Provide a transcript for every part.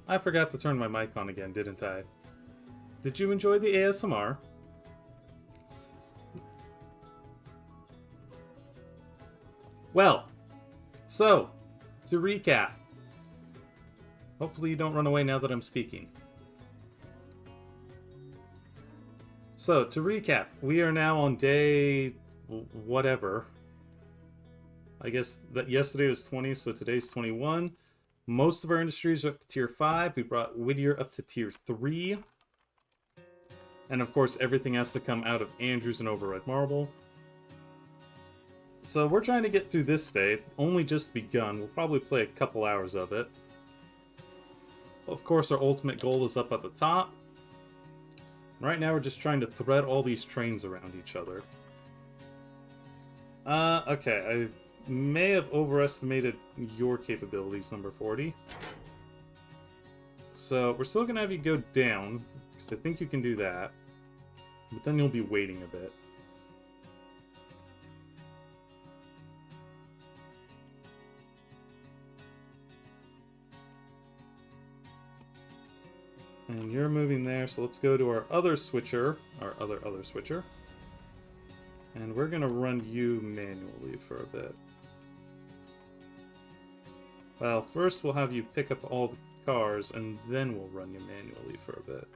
I forgot to turn my mic on again, didn't I? Did you enjoy the ASMR? Well, so, to recap. Hopefully you don't run away now that I'm speaking. So, to recap, we are now on day... whatever. I guess that yesterday was 20, so today's 21. Most of our industries are up to tier 5. We brought Whittier up to tier 3. And of course, everything has to come out of Andrews and Overred Marble. So we're trying to get through this day. Only just begun. We'll probably play a couple hours of it. Of course, our ultimate goal is up at the top. Right now, we're just trying to thread all these trains around each other. Okay, I may have overestimated your capabilities, number 40. So, we're still gonna have you go down, because I think you can do that. But then you'll be waiting a bit. And you're moving there, so let's go to our other switcher, our other switcher. And we're gonna run you manually for a bit. Well, first we'll have you pick up all the cars, and then we'll run you manually for a bit.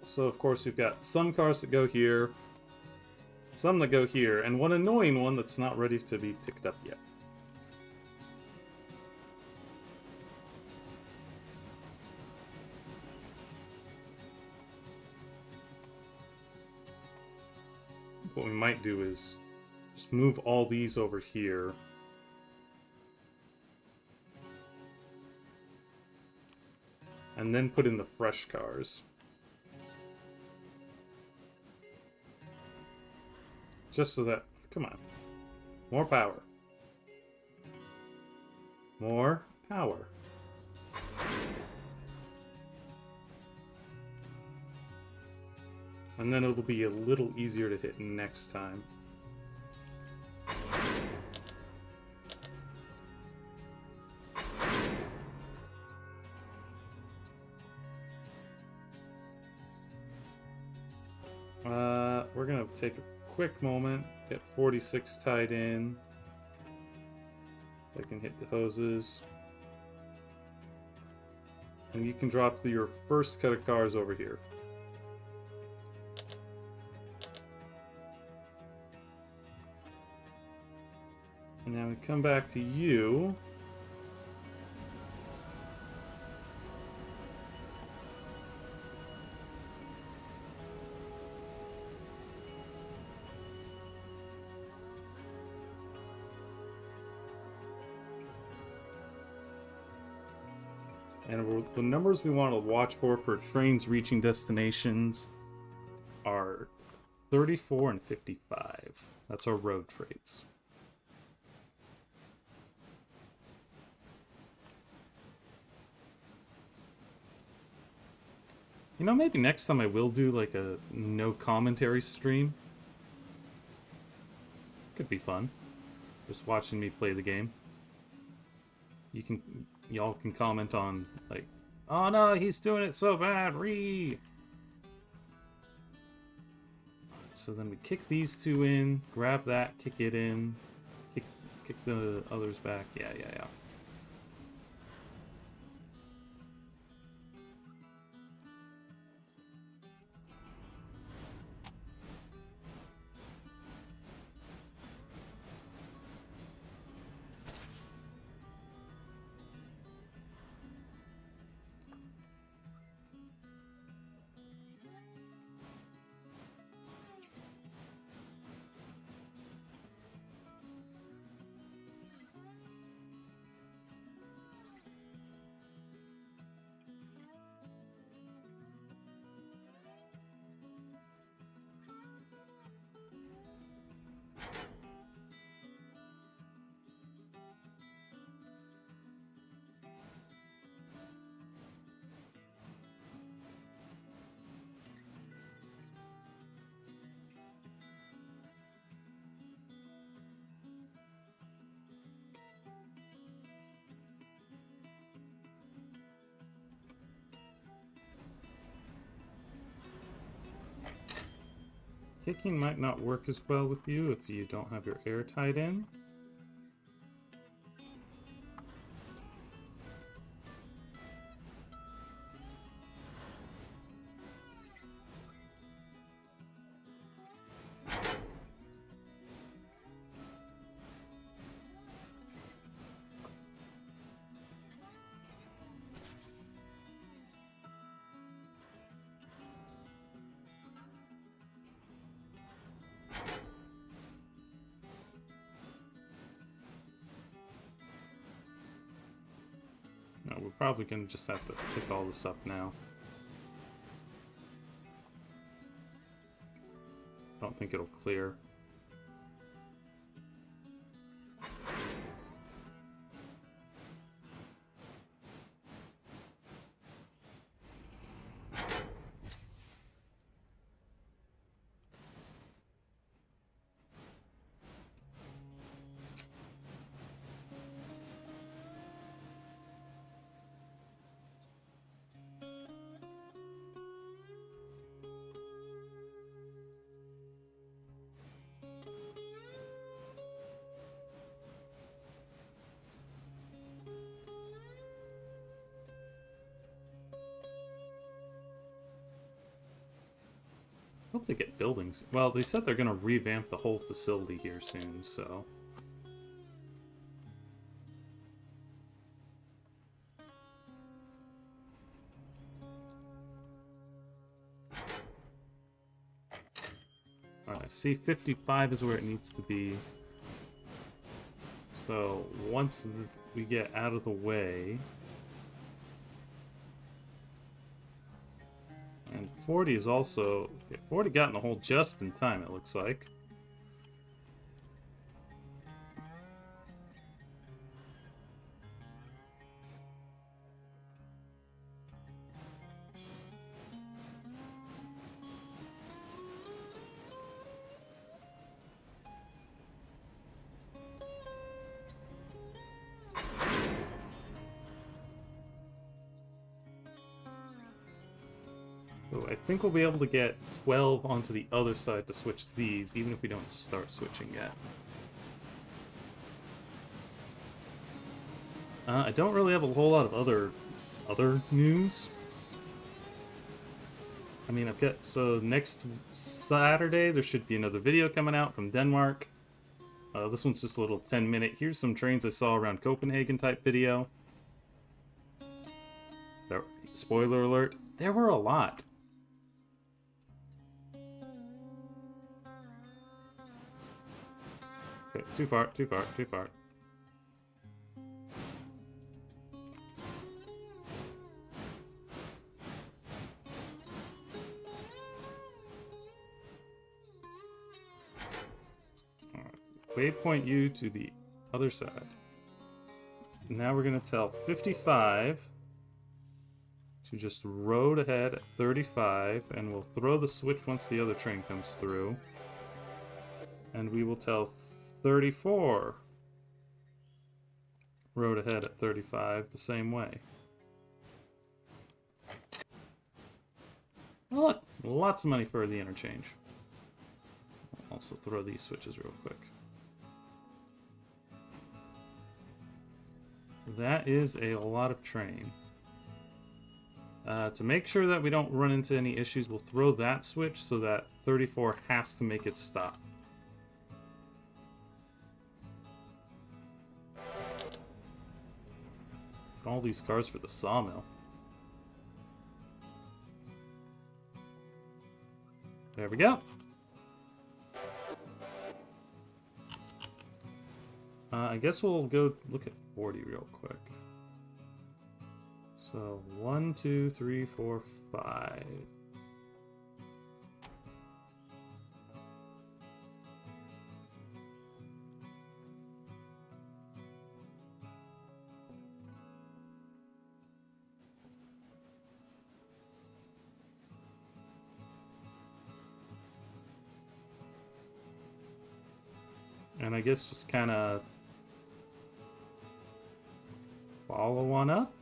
So of course we've got some cars that go here, some that go here, and one annoying one that's not ready to be picked up yet. What we might do is just move all these over here. And then put in the fresh cars. Just so that... come on. More power. More power. And then it'll be a little easier to hit next time. We're gonna take a quick moment, get 46 tied in. I can hit the hoses. And you can drop your first cut of cars over here. And now we come back to you. And the numbers we want to watch for trains reaching destinations are 34 and 55. That's our road freights. You know, maybe next time I will do like a no commentary stream. Could be fun. Just watching me play the game. Y'all can comment on like, oh no, he's doing it so bad, So then we kick these two in, grab that, kick it in, kick the others back. Yeah. kicking might not work as well with you if you don't have your air tied in. No, we're probably going to just have to pick all this up now. I don't think it'll clear. Hope they get buildings. Well, they said they're going to revamp the whole facility here soon, so... Alright, see, 55 is where it needs to be. So, once we get out of the way... And 40 is also... 40 got in the hole just in time, it looks like. So I think we'll be able to get 12 onto the other side to switch these, even if we don't start switching yet. I don't really have a whole lot of other news. I mean, I've got... So next Saturday, there should be another video coming out from Denmark. This one's just a little 10-minute. Here's some trains I saw around Copenhagen type video. There, spoiler alert, there were a lot. Okay, too far, too far, too far. Waypoint you to the other side. Now we're going to tell 55 to just road ahead at 35, and we'll throw the switch once the other train comes through. And we will tell 34 road ahead at 35 the same way. Oh, look, lots of money for the interchange. I'll also throw these switches real quick. That is a lot of train. To make sure that we don't run into any issues, we'll throw that switch so that 34 has to make it stop. All these cars for the sawmill. There we go. I guess we'll go look at 40 real quick. So 1, 2, 3, 4, 5. And I guess just kind of follow one up.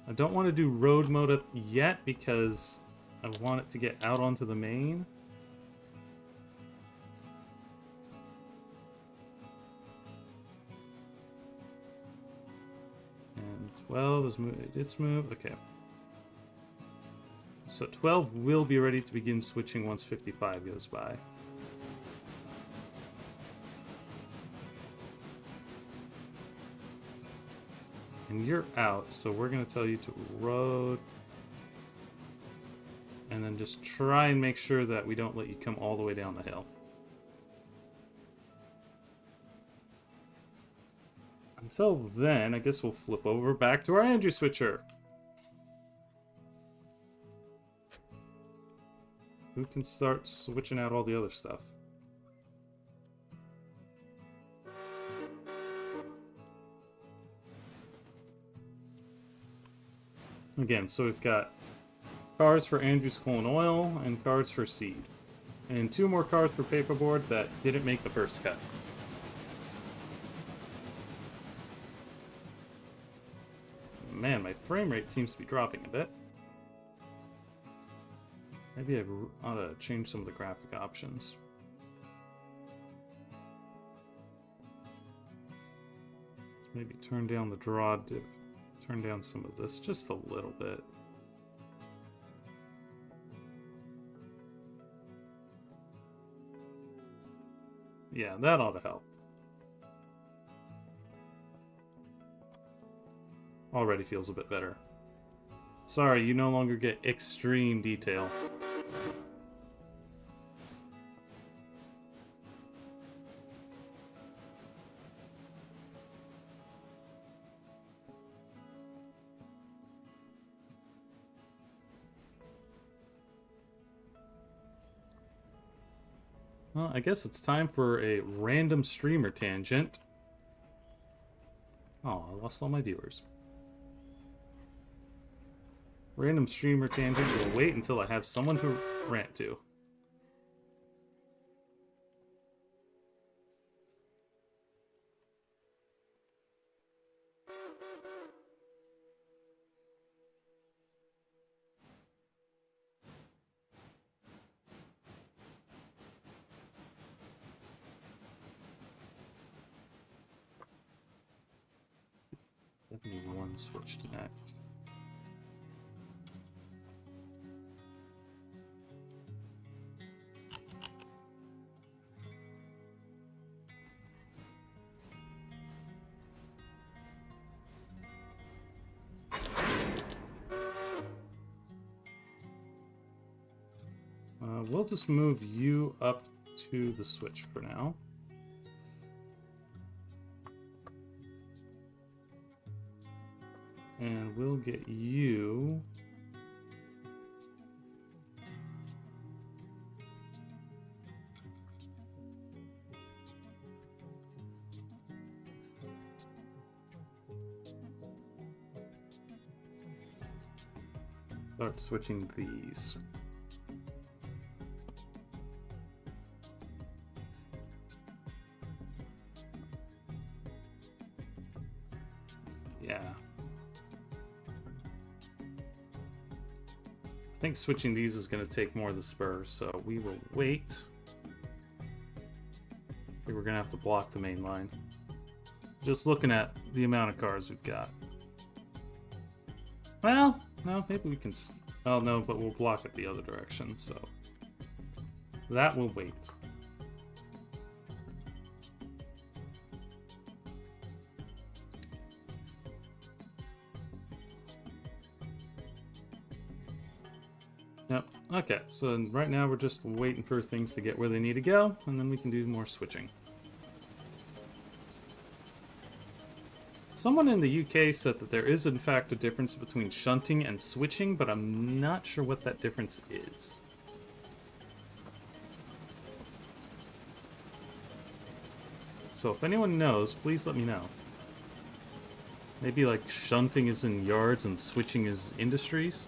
I don't want to do road mode yet because I want it to get out onto the main. And 12 is moved. It's moved. Okay. So 12 will be ready to begin switching once 55 goes by. And you're out, so we're going to tell you to road. And then just try and make sure that we don't let you come all the way down the hill. Until then, I guess we'll flip over back to our Andrew switcher. Who can start switching out all the other stuff? Again, so we've got cards for Andrew's Coal and Oil and cards for Seed. And 2 more cards for Paperboard that didn't make the first cut. Man, my frame rate seems to be dropping a bit. Maybe I ought to change some of the graphic options. Maybe turn down the draw div. Turn down some of this just a little bit. Yeah, that ought to help. Already feels a bit better. Sorry, you no longer get extreme detail. Well, I guess it's time for a random streamer tangent. Oh, I lost all my viewers. Random streamer tangent will wait until I have someone to rant to. Definitely one switch to next. We'll just move you up to the switch for now. And we'll get you... start switching these. Yeah. I think switching these is going to take more of the spurs, so we will wait. I think we're going to have to block the main line. Just looking at the amount of cards we've got. Well, no, maybe we can... Oh, no, but we'll block it the other direction, so... that will wait. Yep, okay, so right now we're just waiting for things to get where they need to go, and then we can do more switching. Someone in the UK said that there is in fact a difference between shunting and switching, but I'm not sure what that difference is. So if anyone knows, please let me know. Maybe like shunting is in yards and switching is industries?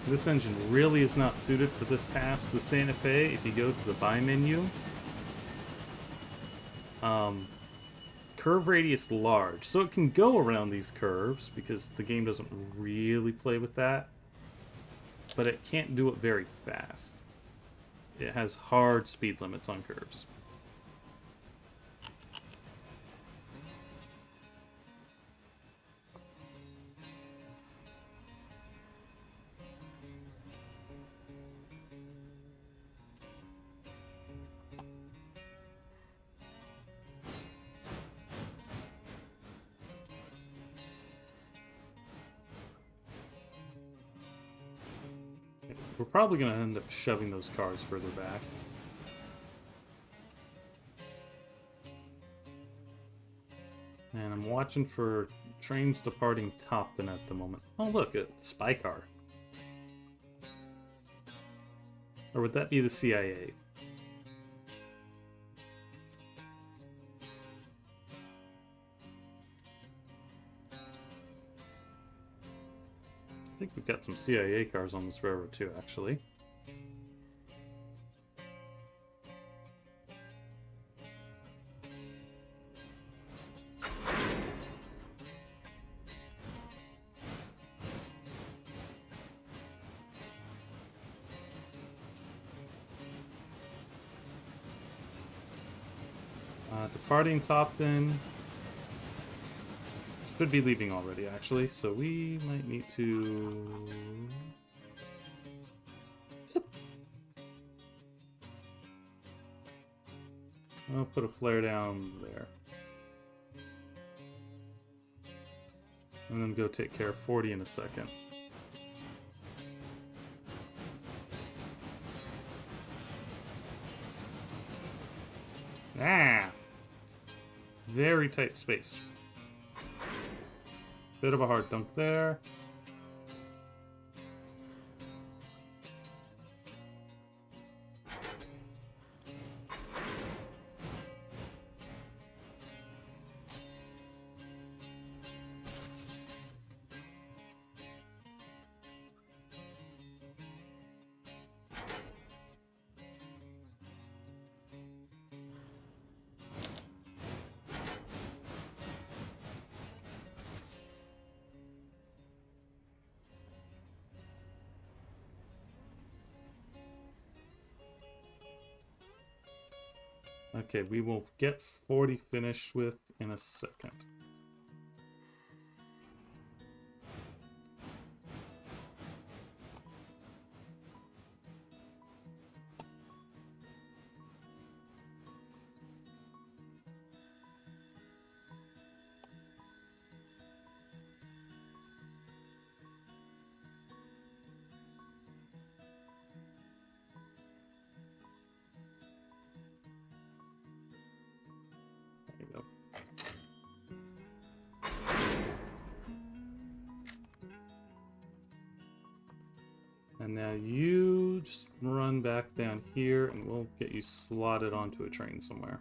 This engine really is not suited for this task. The Santa Fe, if you go to the buy menu, curve radius large. So it can go around these curves because the game doesn't really play with that. But it can't do it very fast. It has hard speed limits on curves. We're probably going to end up shoving those cars further back. And I'm watching for trains departing Topton at the moment. Oh look, a spy car. Or would that be the CIA? I think we've got some CIA cars on this railroad too, actually. Departing Topton. Should be leaving already, actually, so we might need to... Yep. I'll put a flare down there. And then go take care of 40 in a second. Ah! Very tight space. Bit of a hard dunk there. Okay, we will get 40 finished with in a second. And now you just run back down here and we'll get you slotted onto a train somewhere.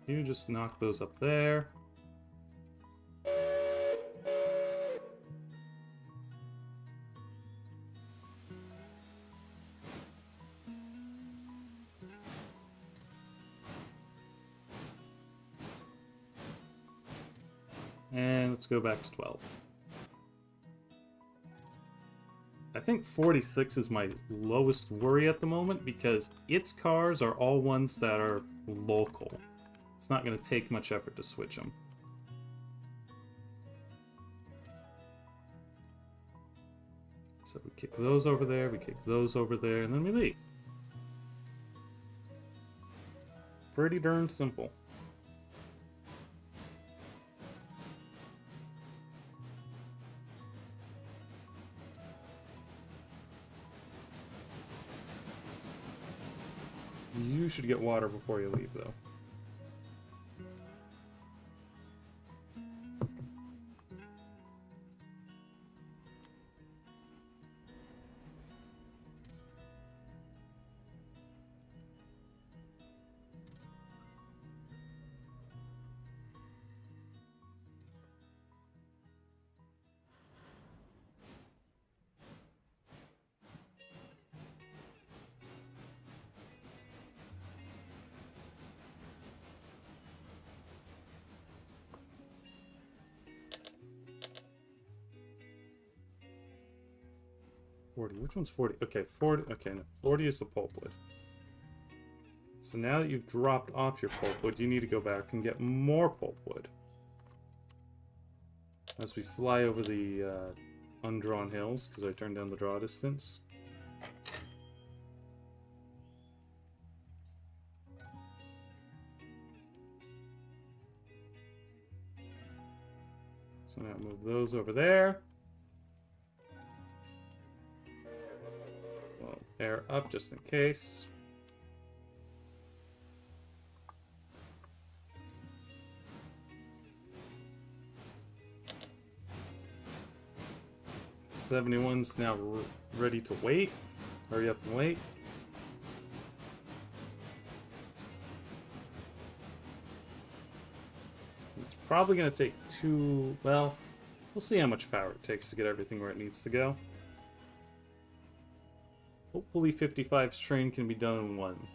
You just knock those up there. And let's go back to 12. I think 46 is my lowest worry at the moment because its cars are all ones that are local. It's not going to take much effort to switch them. So we kick those over there, we kick those over there, and then we leave. Pretty darn simple. You should get water before you leave, though. 40. Which one's 40? Okay, 40. Okay, no, 40 is the pulpwood. So now that you've dropped off your pulpwood, you need to go back and get more pulpwood. As we fly over the undrawn hills, because I turned down the draw distance. So now move those over there. Well, air up just in case. '71's now ready to wait. Hurry up and wait. It's probably going to take two... Well, we'll see how much power it takes to get everything where it needs to go. Hopefully 55's train can be done in one.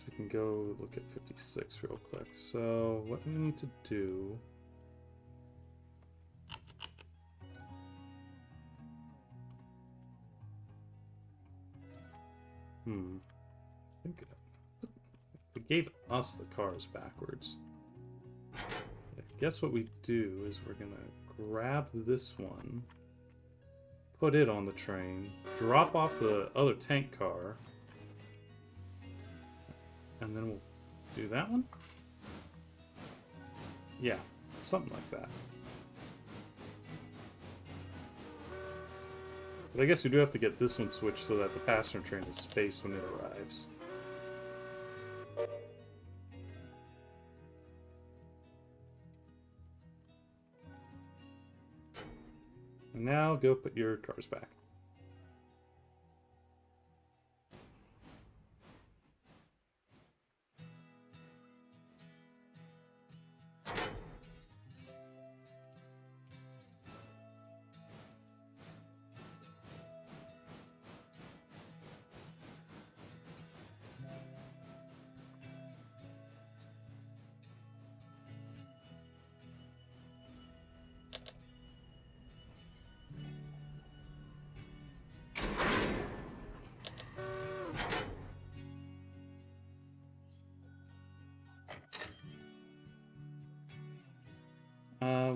We can go look at 56 real quick. So what we need to do... I think it gave us the cars backwards. I guess what we do is we're gonna grab this one, put it on the train, drop off the other tank car, and then we'll do that one? Yeah, something like that. But I guess we do have to get this one switched so that the passenger train is spaced when it arrives. And now go put your cars back.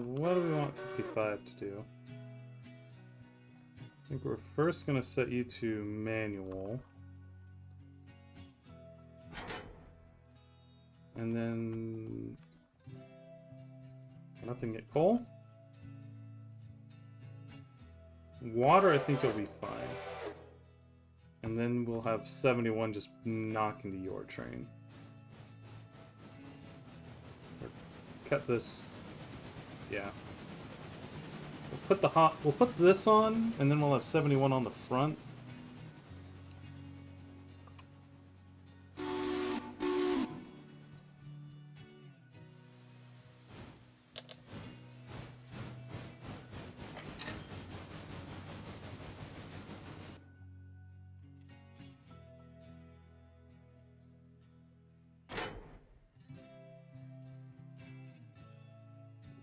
What do we want 55 to do? I think we're first going to set you to manual. And then... Nothing at coal? Water, I think you'll be fine. And then we'll have 71 just knock into your train. Or cut this... Yeah. We'll put this on, and then we'll have 71 on the front.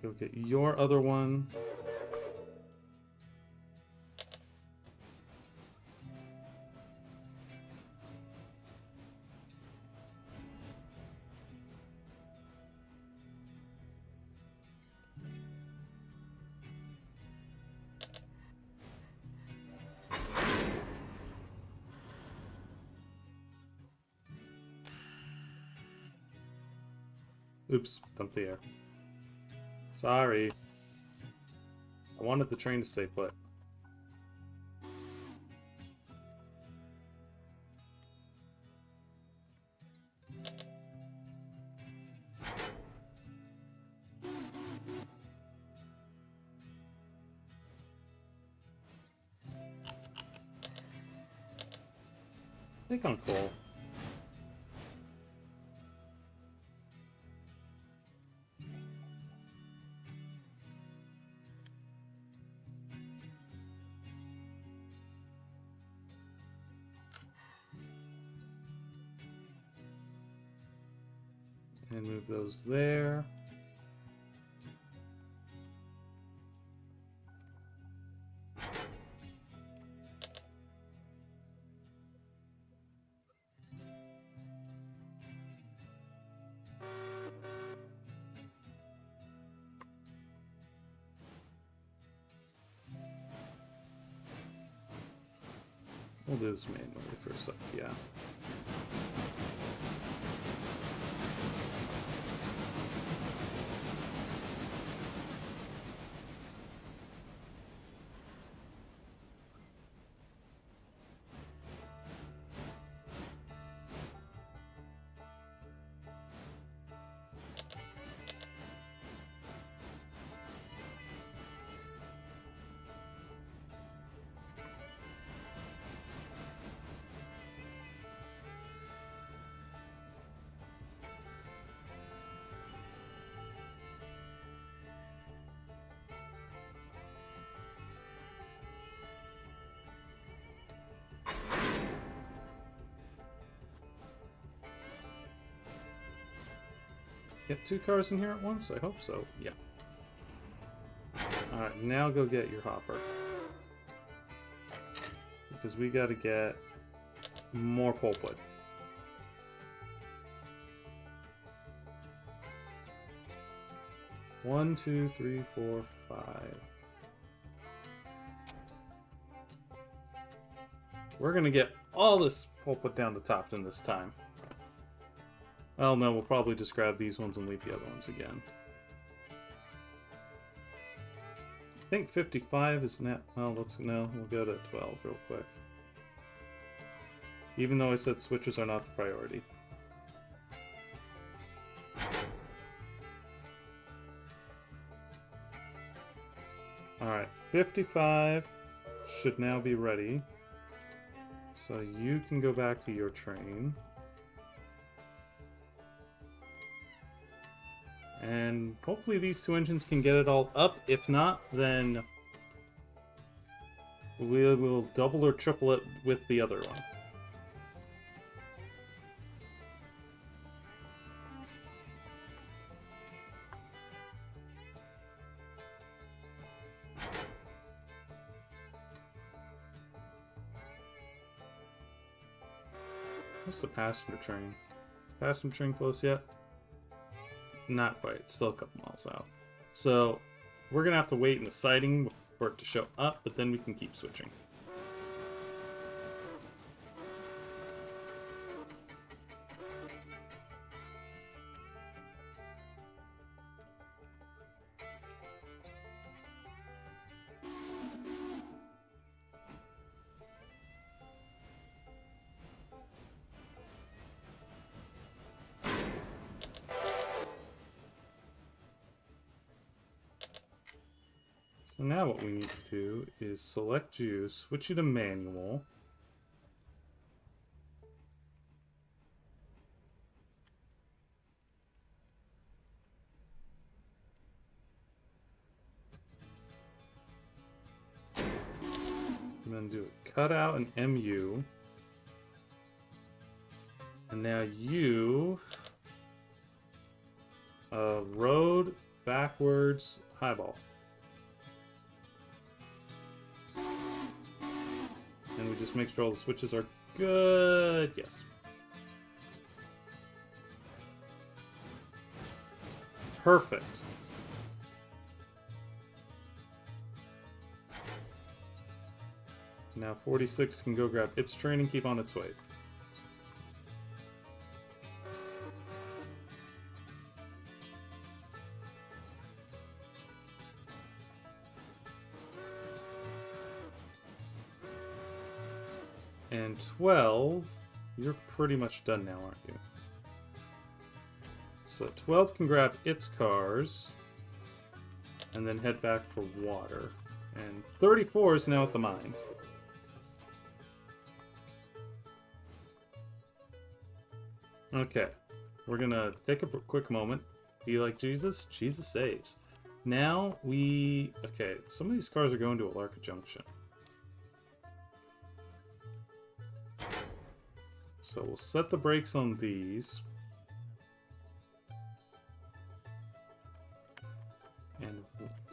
Go get your other one. Oops, dumped the air. Sorry. I wanted the train to stay put. I think I'm cool. And move those there. We'll do this manually for a sec, yeah. Get 2 cars in here at once? I hope so. Yeah. Alright, now go get your hopper. Because we gotta get more pulpwood. One, 2, 3, 4, 5. We're gonna get all this pulpwood down the top in this time. Oh no, we'll probably just grab these ones and leave the other ones again. I think 55 is now. Oh, we'll go to 12 real quick. Even though I said switches are not the priority. Alright, 55 should now be ready. So you can go back to your train. And hopefully these 2 engines can get it all up. If not, then we will double or triple it with the other one. What's the passenger train? Passenger train close yet? Not quite. Still a couple miles out. So we're going to have to wait in the siding for it to show up, but then we can keep switching. So now what we need to do is select you, switch you to manual. And then do a cutout and MU. And now you road backwards highball. And we just make sure all the switches are good. Yes. Perfect. Now 46 can go grab its train and keep on its way. And 12, you're pretty much done now, aren't you? So 12 can grab its cars and then head back for water. And 34 is now at the mine. Okay, we're gonna take a quick moment. Be like Jesus? Jesus saves. Now okay, some of these cars are going to Alarka Junction. So we'll set the brakes on these.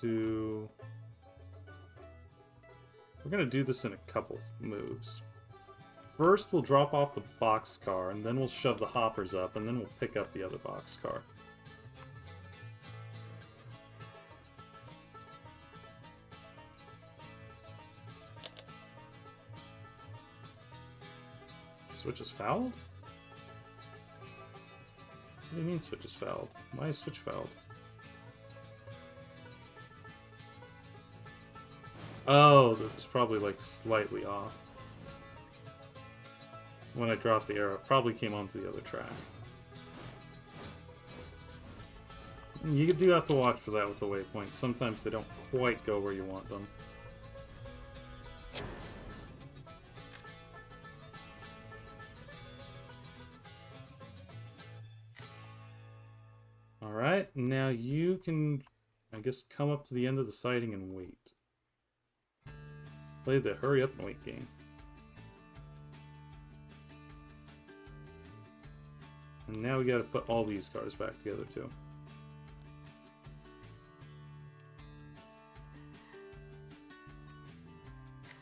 do... We're gonna do this in a couple moves. First, we'll drop off the boxcar, and then we'll shove the hoppers up, and then we'll pick up the other boxcar. Switch is fouled? What do you mean switch is fouled? Why is switch fouled? Oh, that was probably like slightly off. When I dropped the arrow, it probably came onto the other track. You do have to watch for that with the waypoints. Sometimes they don't quite go where you want them. Alright, now you can, I guess, come up to the end of the siding and wait. Play the hurry up and wait game. And now we gotta put all these cars back together too.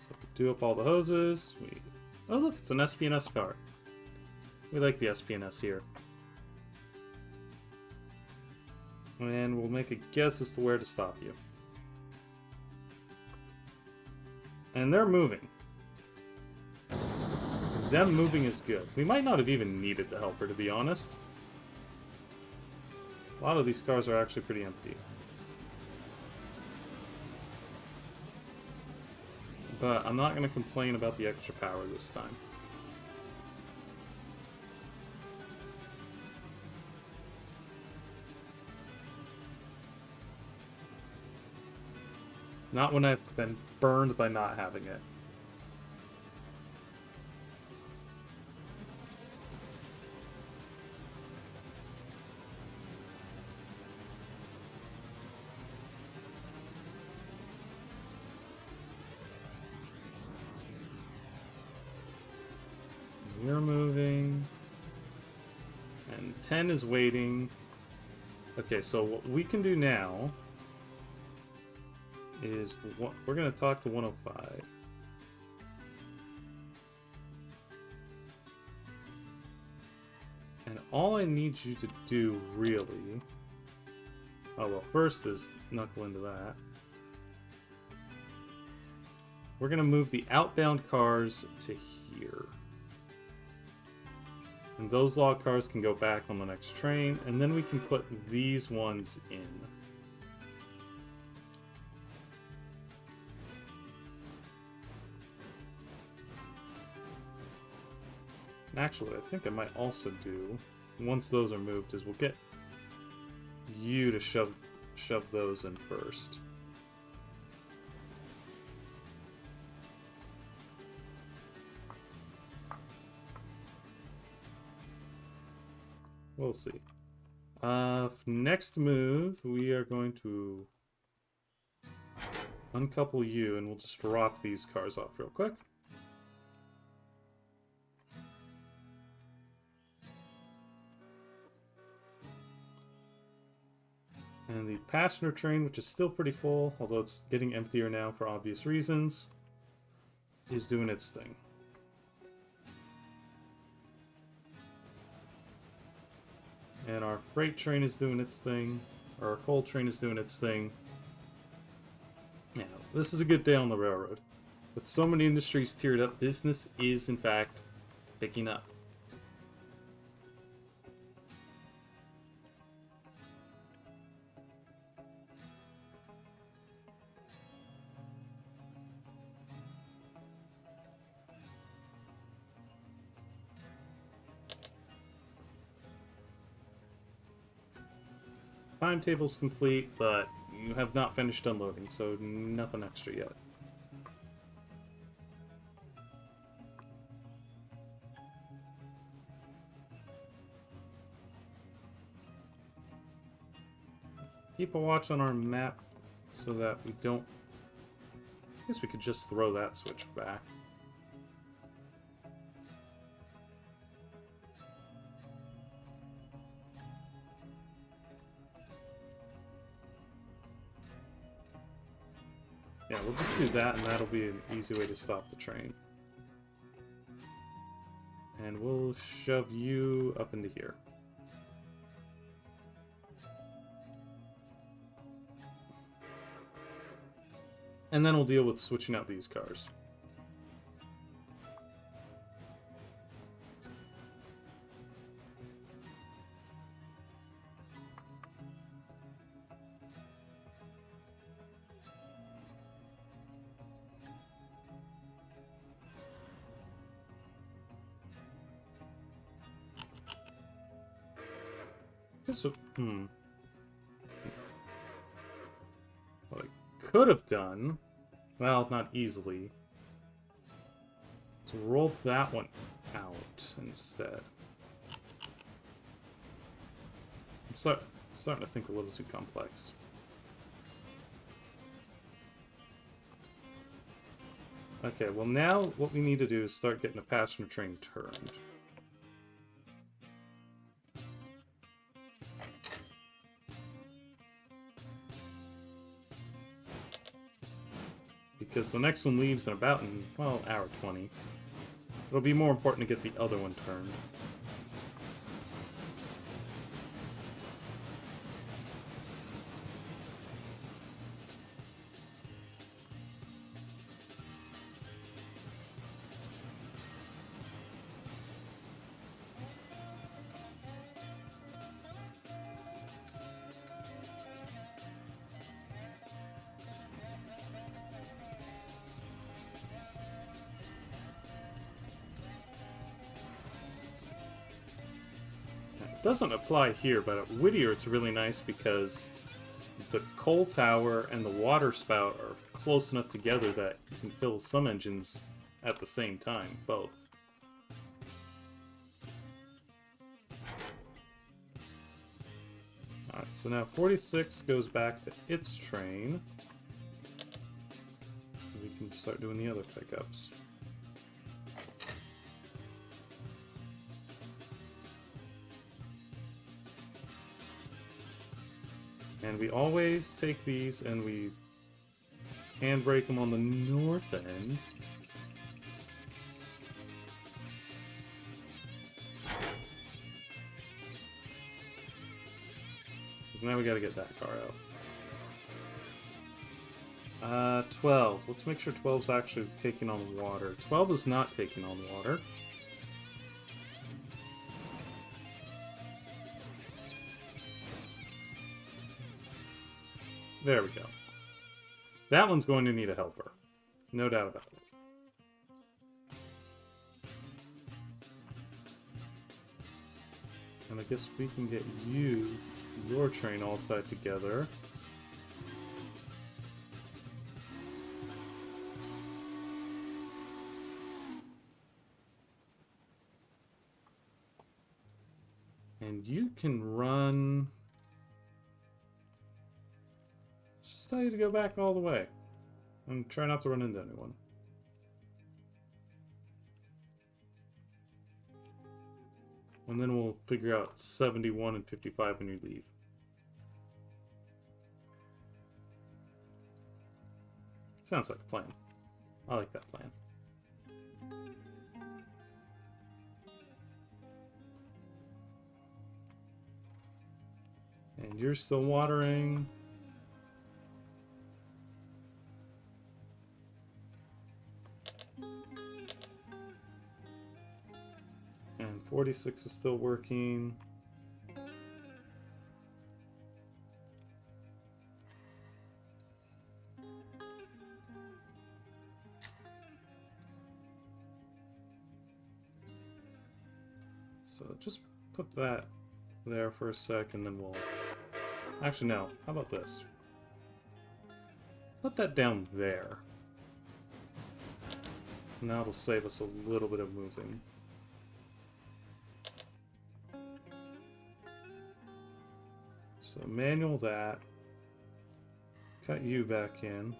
So do up all the hoses. Oh look, it's an SPNS car. We like the SPNS here. And we'll make a guess as to where to stop you. And they're moving. Them moving is good. We might not have even needed the helper, to be honest. A lot of these cars are actually pretty empty. But I'm not going to complain about the extra power this time. Not when I've been burned by not having it. We're moving. And 10 is waiting. Okay, so what we can do now is we're going to talk to 105. And all I need you to do, really... Oh, well, first is knuckle into that. We're going to move the outbound cars to here. And those log cars can go back on the next train, and then we can put these ones in. Actually, I think I might also do, once those are moved, is we'll get you to shove those in first. We'll see. Next move, we are going to uncouple you, and we'll just drop these cars off real quick. And the passenger train, which is still pretty full, although it's getting emptier now for obvious reasons, is doing its thing. And our freight train is doing its thing. Or our coal train is doing its thing. Yeah, this is a good day on the railroad. With so many industries tiered up, business is, in fact, picking up. Timetable's complete, but you have not finished unloading, so nothing extra yet. Keep a watch on our map so that we don't... I guess we could just throw that switch back. Yeah, we'll just do that, and that'll be an easy way to stop the train. And we'll shove you up into here. And then we'll deal with switching out these cars. What I could have done, well, not easily, is roll that one out instead. I'm starting to think a little too complex. Okay, well now what we need to do is start getting a passenger train turned. Because the next one leaves in about, well, hour 20. It'll be more important to get the other one turned. Doesn't apply here, but at Whittier it's really nice because the coal tower and the water spout are close enough together that you can fill some engines at the same time, both. Alright, so now 46 goes back to its train. We can start doing the other pickups. And we always take these and we handbrake them on the north end. Because now we gotta get that car out. 12. Let's make sure 12's actually taking on water. 12 is not taking on water. There we go. That one's going to need a helper. No doubt about it. And I guess we can get your train all tied together. And you can run... tell you to go back all the way and try not to run into anyone. And then we'll figure out 71 and 55 when you leave. Sounds like a plan. I like that plan. And you're still watering. And 46 is still working. So just put that there for a sec and then we'll... Actually, no. How about this? Put that down there. Now it'll save us a little bit of moving. So manual that. Cut you back in.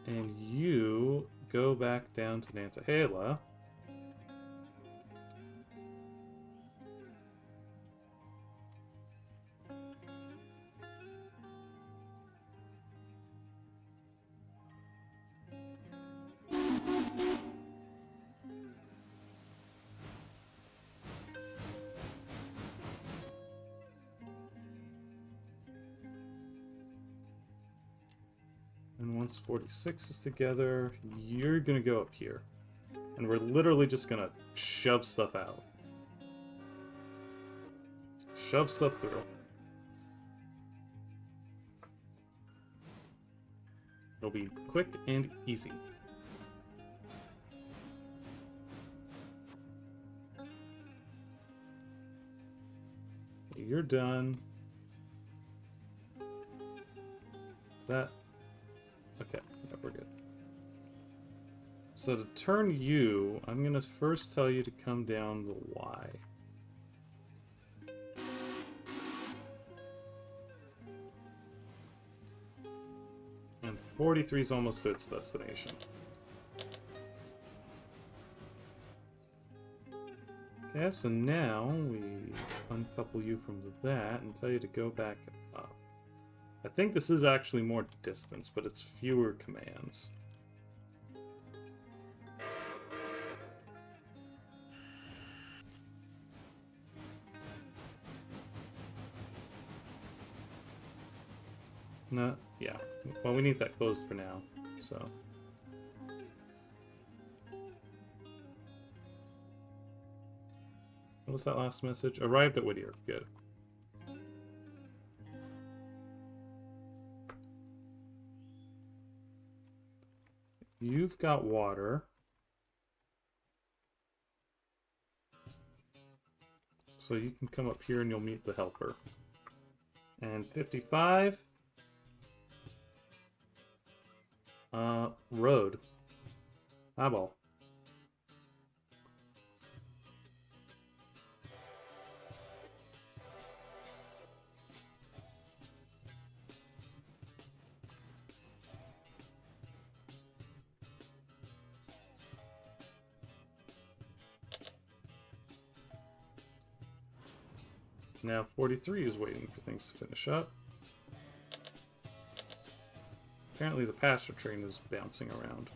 And you go back down to Nantahala. And once 46 is together, you're gonna go up here. And we're literally just gonna shove stuff out. Shove stuff through. It'll be quick and easy. You're done. That. Okay, yeah, we're good. So to turn you, I'm gonna first tell you to come down the Y. And 43 is almost to its destination. Okay, so now we uncouple you from that and tell you to go back up. I think this is actually more distance, but it's fewer commands. No, yeah. Well, we need that closed for now, so. What was that last message? Arrived at Whittier. Good. You've got water. So you can come up here and you'll meet the helper. And 55. Road. Eyeball. Now 43 is waiting for things to finish up. Apparently the pasture train is bouncing around.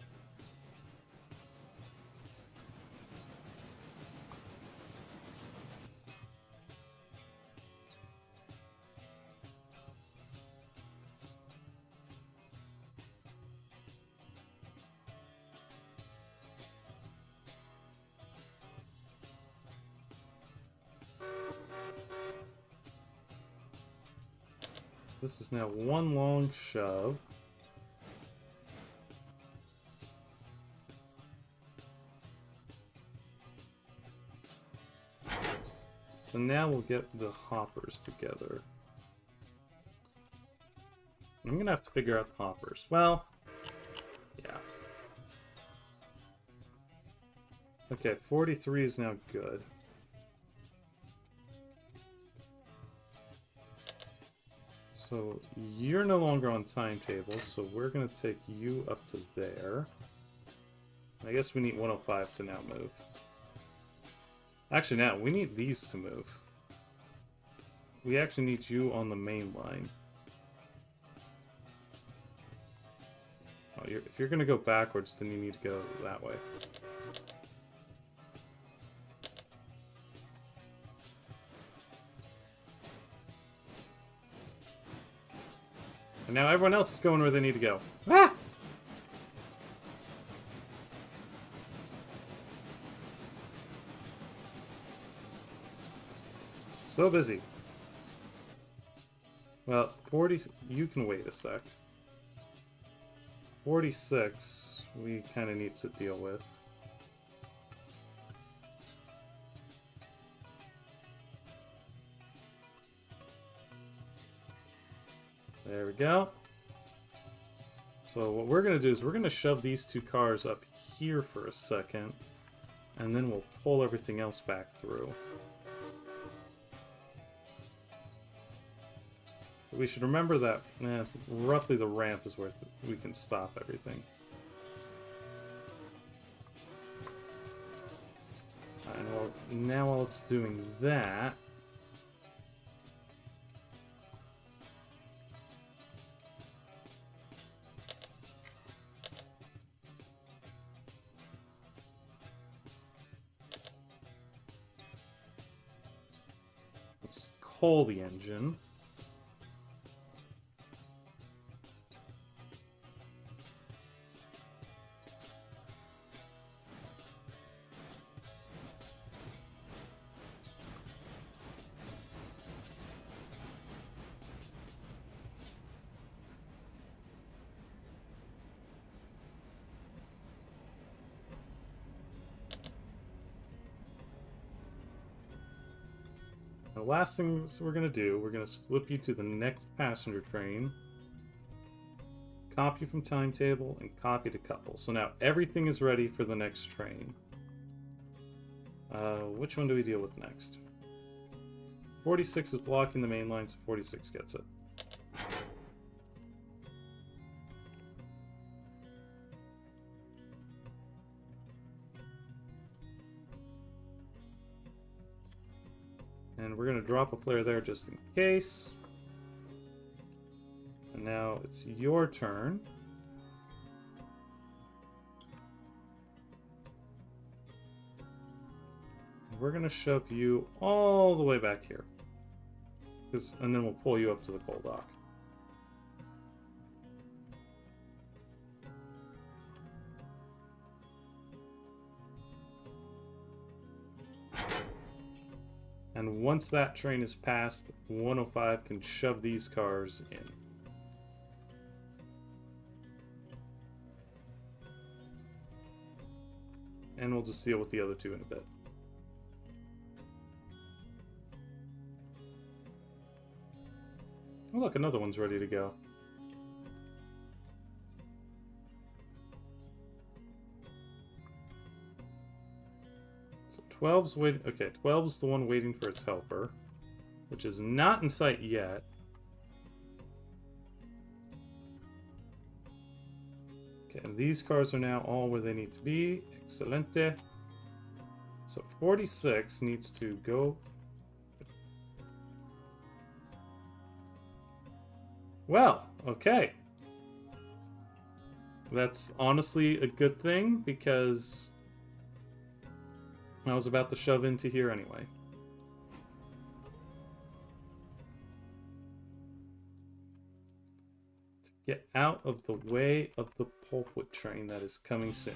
This is now one long shove. So now we'll get the hoppers together. I'm gonna have to figure out the hoppers. Well, yeah. Okay, 43 is now good. So you're no longer on timetable, so we're going to take you up to there. I guess we need 105 to now move. Actually, now we need these to move. We actually need you on the main line. Oh, if you're going to go backwards, then you need to go that way. And now everyone else is going where they need to go. Ah! So busy. Well, 40... You can wait a sec. 46, we kind of need to deal with. There we go. So what we're going to do is we're going to shove these two cars up here for a second, and then we'll pull everything else back through. But we should remember that roughly the ramp is where we can stop everything. And well, now while it's doing that, let's coal the engine. last thing we're going to do, we're going to flip you to the next passenger train. Copy from timetable and copy to couple. So now everything is ready for the next train. Which one do we deal with next? 46 is blocking the main line, so 46 gets it. And we're going to drop a player there just in case. And now it's your turn. We're going to shove you all the way back here. And then we'll pull you up to the coal dock. And once that train is passed, 105 can shove these cars in. And we'll just deal with the other two in a bit. Oh, look, another one's ready to go. So 12's waiting. Okay, 12's the one waiting for its helper, which is not in sight yet. Okay, and these cars are now all where they need to be. Excelente. So 46 needs to go. Well, okay. That's honestly a good thing because I was about to shove into here anyway. To get out of the way of the pulpwood train that is coming soon.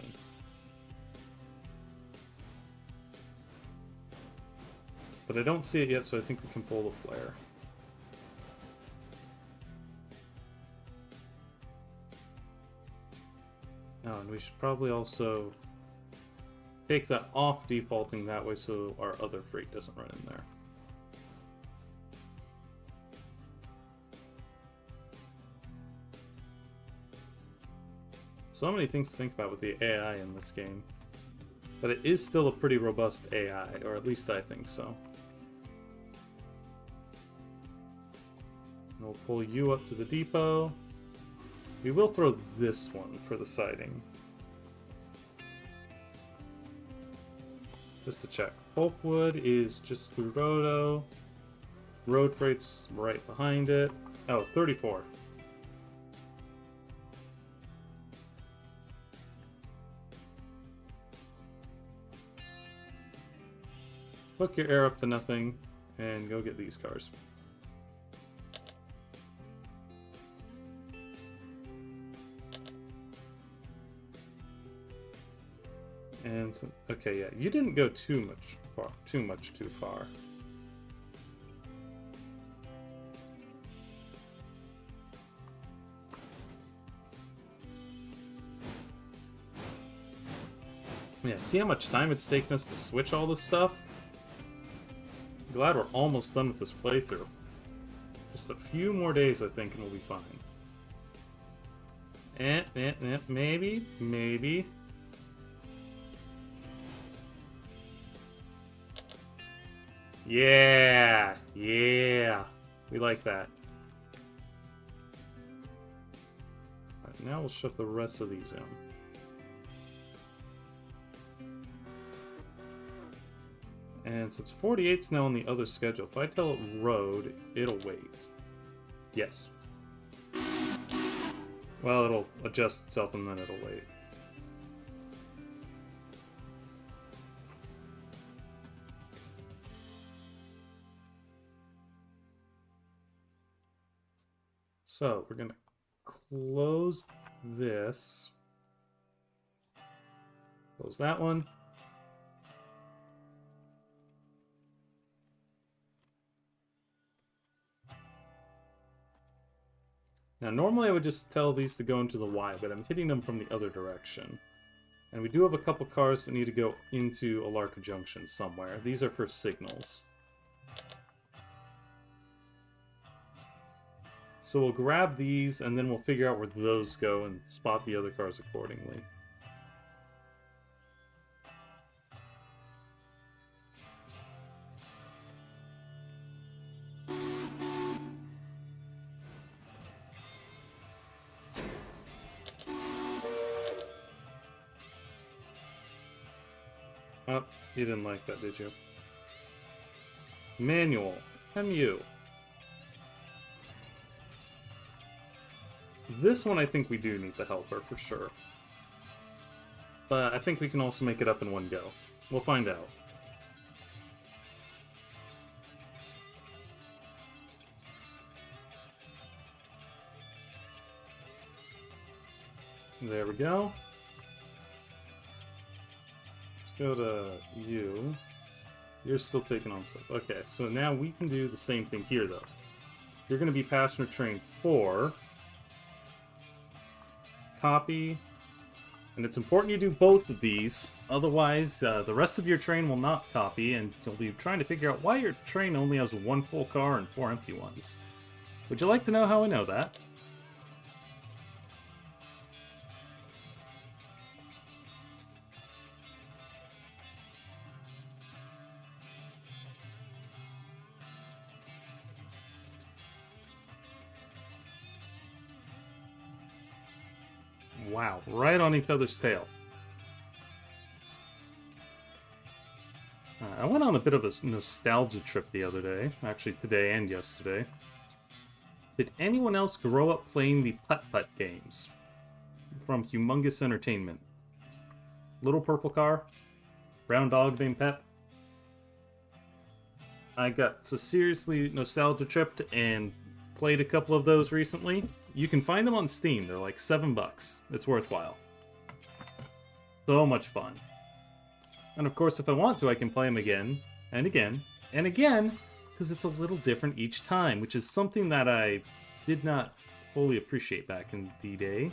But I don't see it yet, so I think we can pull the flare. Oh, and we should probably also take that off defaulting that way so our other freight doesn't run in there. So many things to think about with the AI in this game. But it is still a pretty robust AI, or at least I think so. And we'll pull you up to the depot. We will throw this one for the siding. Just to check. Pulpwood is just through Roto. Road freight's right behind it. Oh, 34. Hook your air up to nothing and go get these cars. And some, okay, yeah, you didn't go too far. Yeah, see how much time it's taken us to switch all this stuff? Glad we're almost done with this playthrough. Just a few more days, I think, and we'll be fine. Maybe. Yeah, we like that. Alright, now we'll shut the rest of these in. And since 48's now on the other schedule, if I tell it road, it'll wait. Yes. Well, it'll adjust itself and then it'll wait. So, we're going to close this. Close that one. Now, normally I would just tell these to go into the Y, but I'm hitting them from the other direction. And we do have a couple cars that need to go into Alarka Junction somewhere. These are for signals. So we'll grab these, and then we'll figure out where those go and spot the other cars accordingly. Oh, you didn't like that, did you? Manual. MU. This one I think we do need the helper, for sure. But I think we can also make it up in one go. We'll find out. There we go. Let's go to you. You're still taking on stuff. Okay, so now we can do the same thing here, though. You're going to be passenger train 4. Copy. And it's important you do both of these, otherwise the rest of your train will not copy, and you'll be trying to figure out why your train only has 1 full car and 4 empty ones. Would you like to know how I know that? Wow, right on each other's tail. I went on a bit of a nostalgia trip the other day, actually today and yesterday. Did anyone else grow up playing the putt-putt games from Humongous Entertainment? Little purple car, brown dog named Pep. I got a seriously nostalgia tripped and played a couple of those recently. You can find them on Steam. They're like $7. It's worthwhile. So much fun. And of course, if I want to, I can play them again, and again, and again, because it's a little different each time, which is something that I did not fully appreciate back in the day.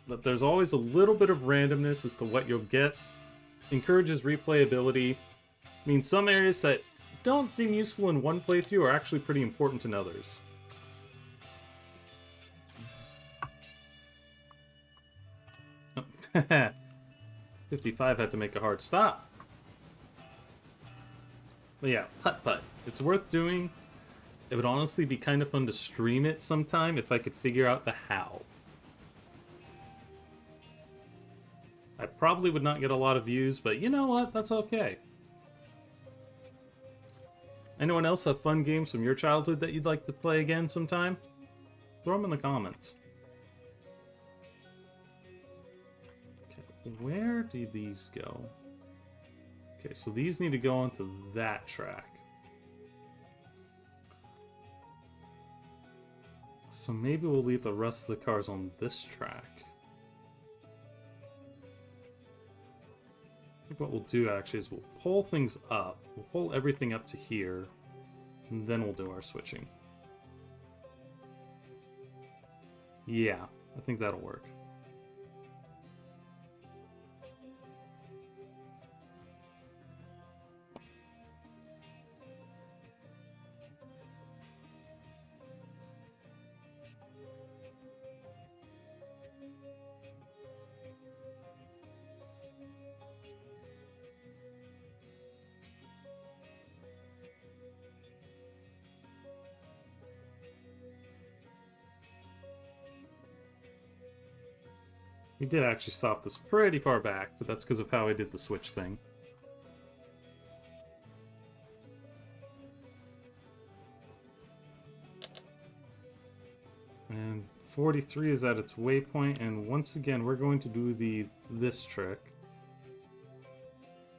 But there's always a little bit of randomness as to what you'll get. Encourages replayability. I mean, some areas that don't seem useful in one playthrough are actually pretty important in others. Oh. 55 had to make a hard stop. But yeah, putt-putt. It's worth doing. It would honestly be kind of fun to stream it sometime if I could figure out the how. I probably would not get a lot of views, but you know what? That's okay. Anyone else have fun games from your childhood that you'd like to play again sometime? Throw them in the comments. Okay, where do these go? Okay, so these need to go onto that track. So maybe we'll leave the rest of the cars on this track. What we'll do actually is we'll pull things up. We'll pull everything up to here, and then we'll do our switching. Yeah, I think that'll work. We did actually stop this pretty far back, but that's because of how I did the switch thing. And 43 is at its waypoint, and once again, we're going to do this trick.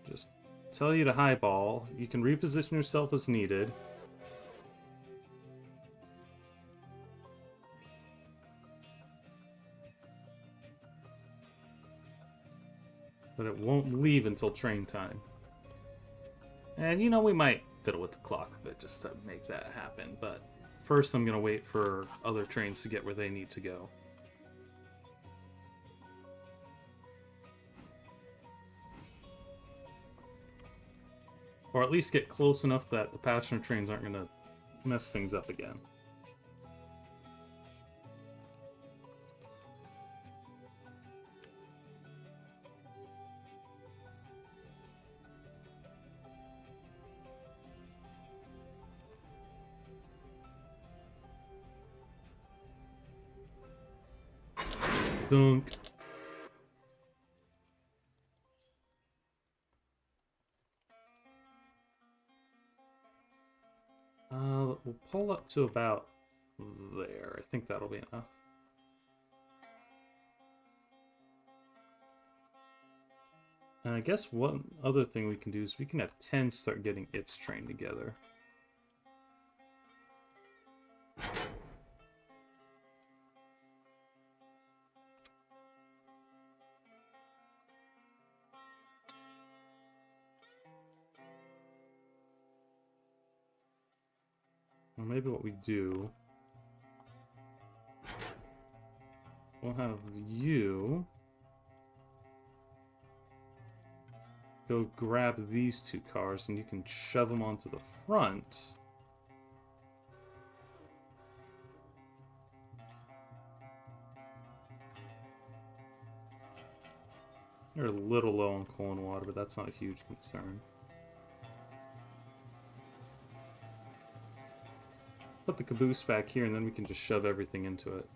Just tell you to highball. You can reposition yourself as needed. But it won't leave until train time. And you know, we might fiddle with the clock a bit just to make that happen, but first I'm going to wait for other trains to get where they need to go. Or at least get close enough that the passenger trains aren't going to mess things up again. Dunk. We'll pull up to about there. I think that'll be enough. And I guess one other thing we can do is we can have 10 start getting its train together. Or maybe what we do, we'll have you go grab these 2 cars and you can shove them onto the front. They're a little low on coal and water, but that's not a huge concern. Put the caboose back here and then we can just shove everything into it.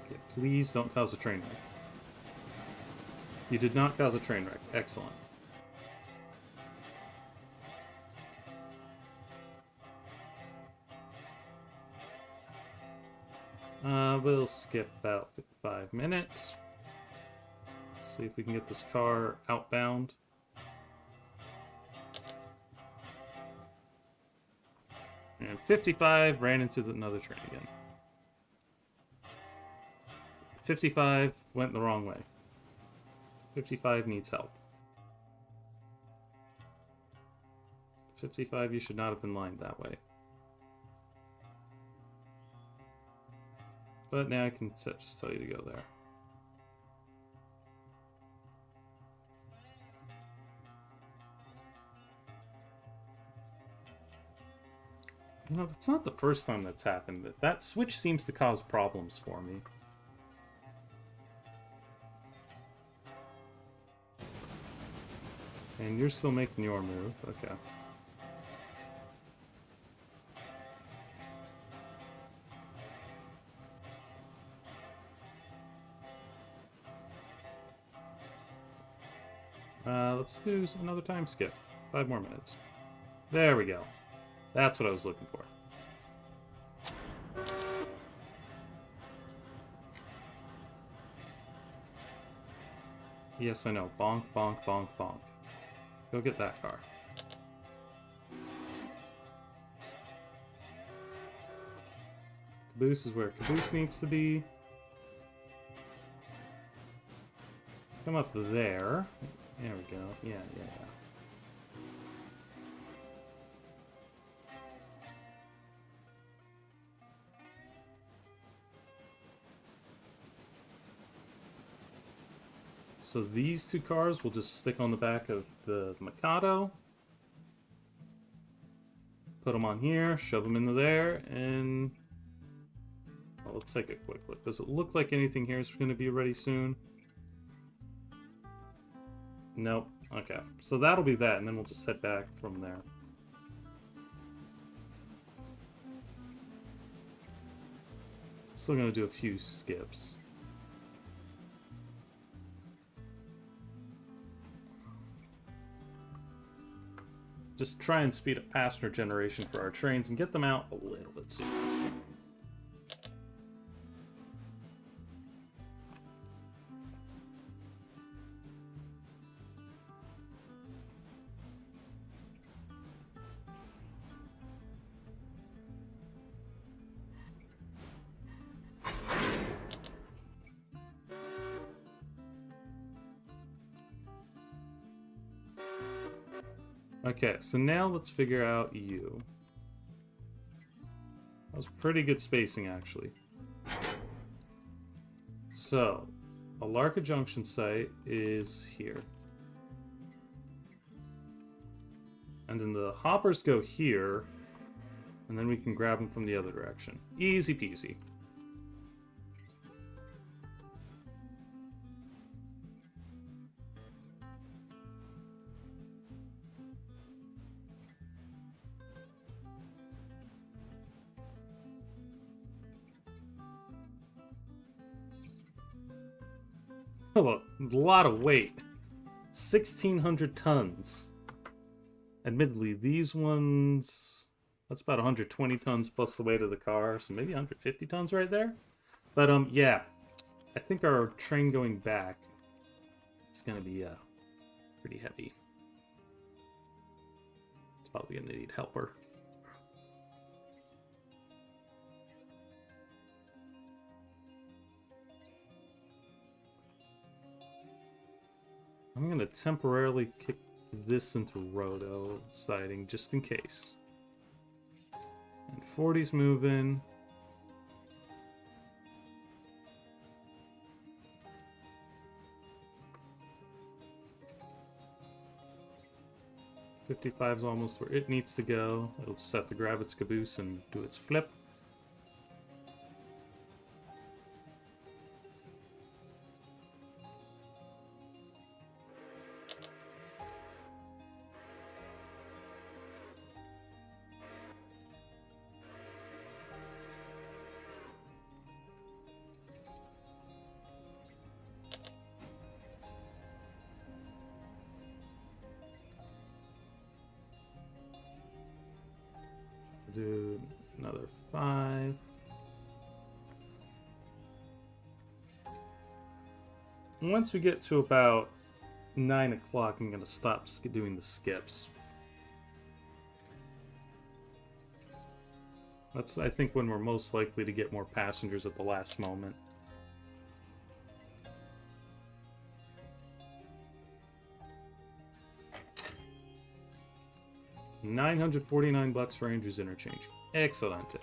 Okay, please don't cause a train wreck. You did not cause a train wreck. Excellent. We'll skip about 5 minutes. See if we can get this car outbound. And 55 ran into another train again. 55 went the wrong way. 55 needs help. 55, you should not have been lined that way. But now I can just tell you to go there. You know, that's not the first time that's happened. That switch seems to cause problems for me. And you're still making your move. Okay. Let's do another time skip. 5 more minutes. There we go. That's what I was looking for. Yes, I know. Bonk, bonk, bonk, bonk. Go get that car. Caboose is where Caboose needs to be. Come up there. There we go. Yeah. So these 2 cars will just stick on the back of the Mikado. Put them on here, shove them into there, and... Well, let's take a quick look. Does it look like anything here is going to be ready soon? Nope. Okay. So that'll be that, and then we'll just head back from there. Still going to do a few skips. Just try and speed up passenger generation for our trains and get them out a little bit sooner. Okay, so now let's figure out you. That was pretty good spacing, actually. So, Alarka Junction site is here. And then the hoppers go here, and then we can grab them from the other direction. Easy peasy. Oh, a lot of weight. 1,600 tons. Admittedly, these ones, that's about 120 tons plus the weight of the car, so maybe 150 tons right there. But yeah, I think our train going back is gonna be pretty heavy. It's probably gonna need helper. I'm gonna temporarily kick this into roto siding just in case. And 40's moving. $55's almost where it needs to go. It'll just have to grab its caboose and do its flip. Do another 5. Once we get to about 9 o'clock, I'm going to stop doing the skips. That's, I think, when we're most likely to get more passengers at the last moment. $949 for Andrew's interchange. Excellent.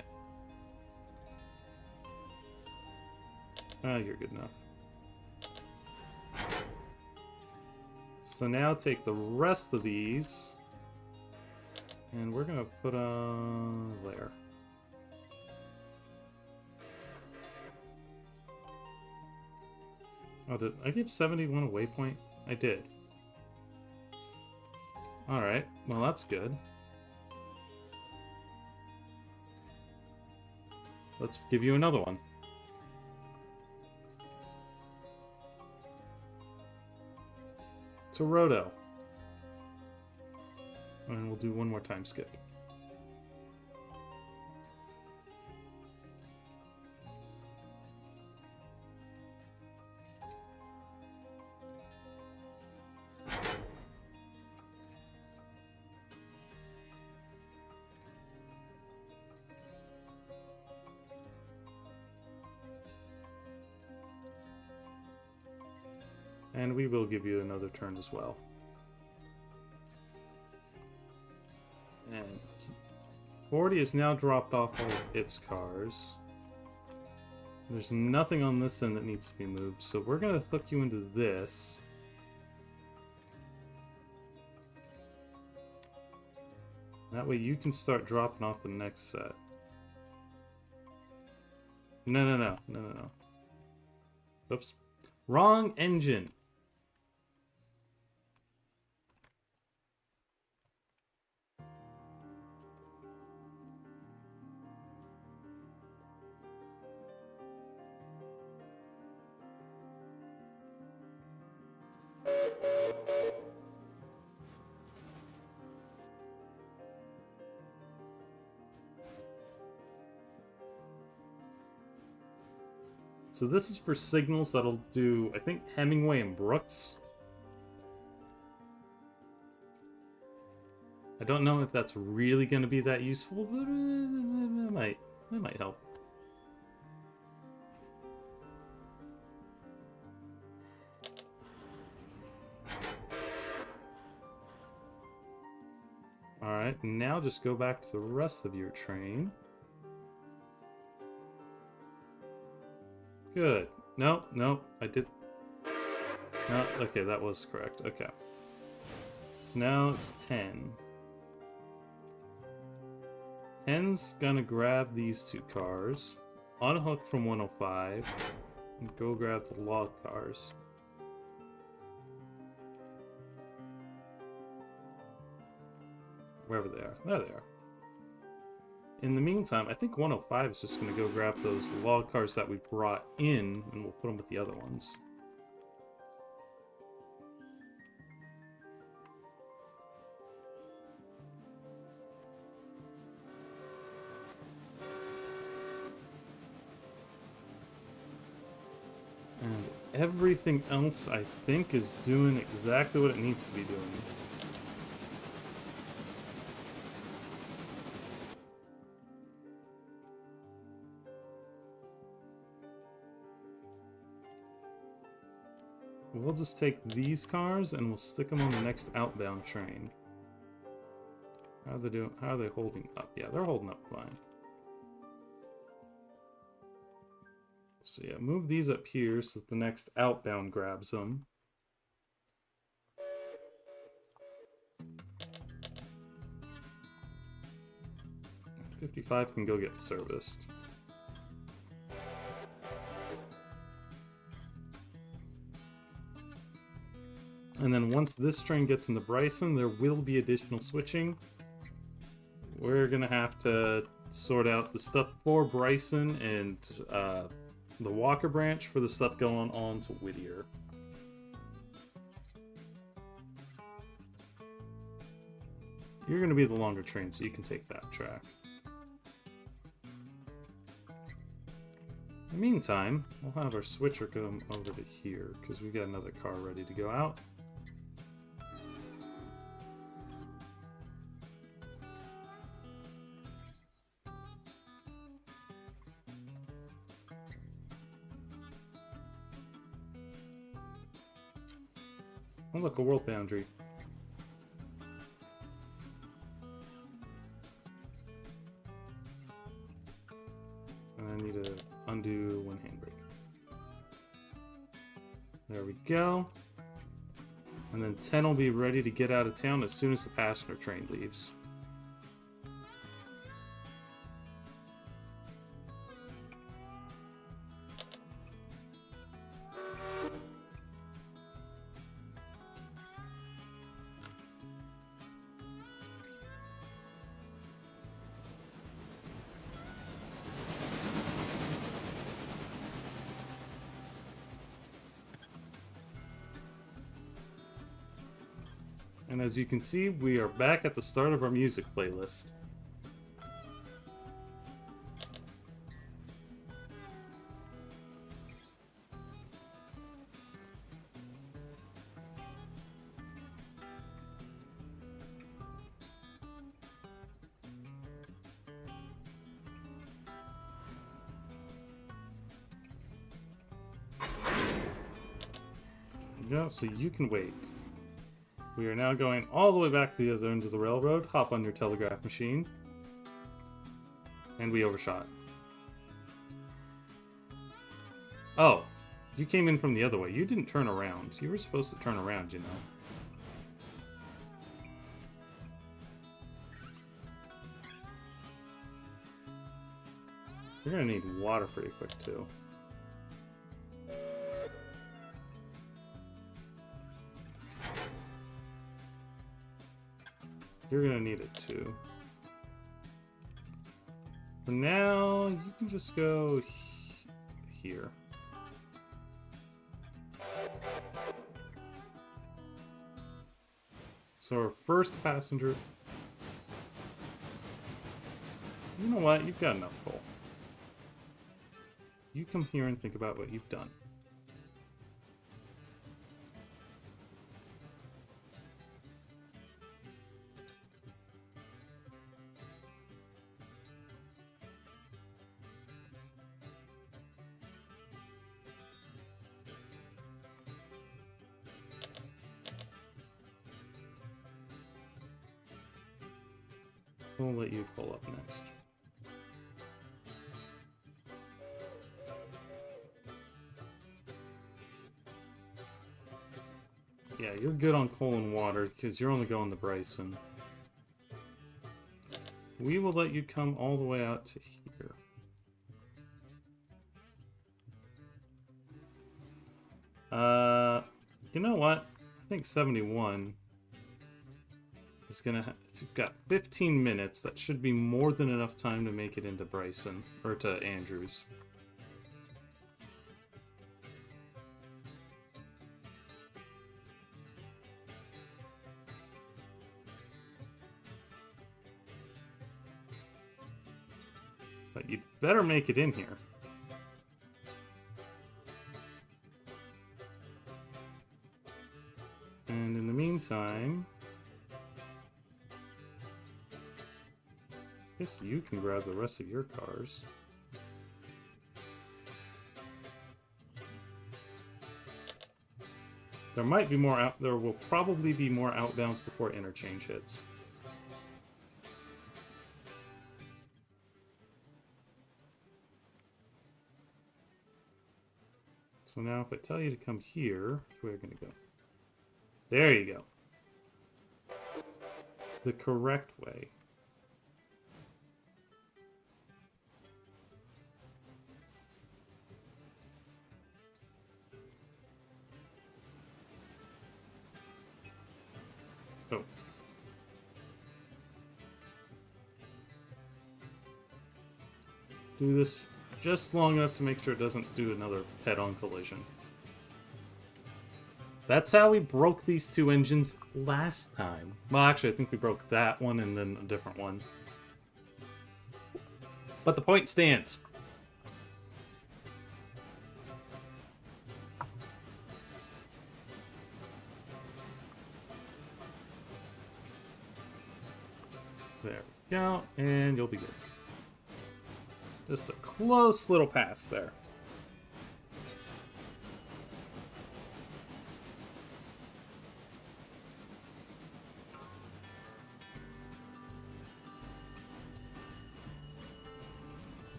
You're good enough. So now take the rest of these, and we're gonna put there. Oh, did I give 71 a waypoint? I did. Alright, well that's good. Let's give you another one. To Roto. And we'll do one more time skip. And we will give you another turn as well. And 40 has now dropped off all of its cars. There's nothing on this end that needs to be moved, so we're going to hook you into this. That way you can start dropping off the next set. No. Oops. Wrong engine. So this is for signals that'll do, I think, Hemingway and Brooks. I don't know if that's really going to be that useful, but it might help. Alright, now just go back to the rest of your train. Good. No, I did. No, okay, that was correct. Okay. So now it's 10. 10's gonna grab these two cars, unhook from 105, and go grab the log cars. Wherever they are. There they are. In the meantime, I think 105 is just going to go grab those log cars that we brought in, and we'll put them with the other ones. And everything else, I think, is doing exactly what it needs to be doing. We'll just take these cars and we'll stick them on the next outbound train. How are they doing? How are they holding up? Yeah, they're holding up fine. So yeah, move these up here so that the next outbound grabs them. $55 can go get serviced. And then once this train gets into Bryson, there will be additional switching. We're gonna have to sort out the stuff for Bryson and the Walker branch for the stuff going on to Whittier. You're gonna be the longer train, so you can take that track. In the meantime, we'll have our switcher come over to here, because we got another car ready to go out. Oh look, a world boundary. And I need to undo one handbrake. There we go. And then 10 will be ready to get out of town as soon as the passenger train leaves. And as you can see, we are back at the start of our music playlist. Yeah, so you can wait. We are now going all the way back to the other end of the railroad. Hop on your telegraph machine. And we overshot. Oh, you came in from the other way. You didn't turn around. You were supposed to turn around, you know. You're gonna need water pretty quick, too. You're gonna need it too. For now, you can just go here. So our first passenger... You know what? You've got enough coal. You come here and think about what you've done. We'll let you pull up next. Yeah, you're good on coal and water because you're only going to Bryson. we will let you come all the way out to here. You know what? I think 71 is gonna. It's got 15 minutes. That should be more than enough time to make it into Bryson or to Andrews. But you'd better make it in here. And in the meantime, I guess you can grab the rest of your cars. There might be more out. There will probably be more outbounds before interchange hits. So now if I tell you to come here, where are you going to go? There you go. The correct way. Oh. Do this just long enough to make sure it doesn't do another head-on collision. That's how we broke these two engines last time. Well, actually, I think we broke that one and then a different one. But the point stands. There we go, and you'll be good. Just a close little pass there.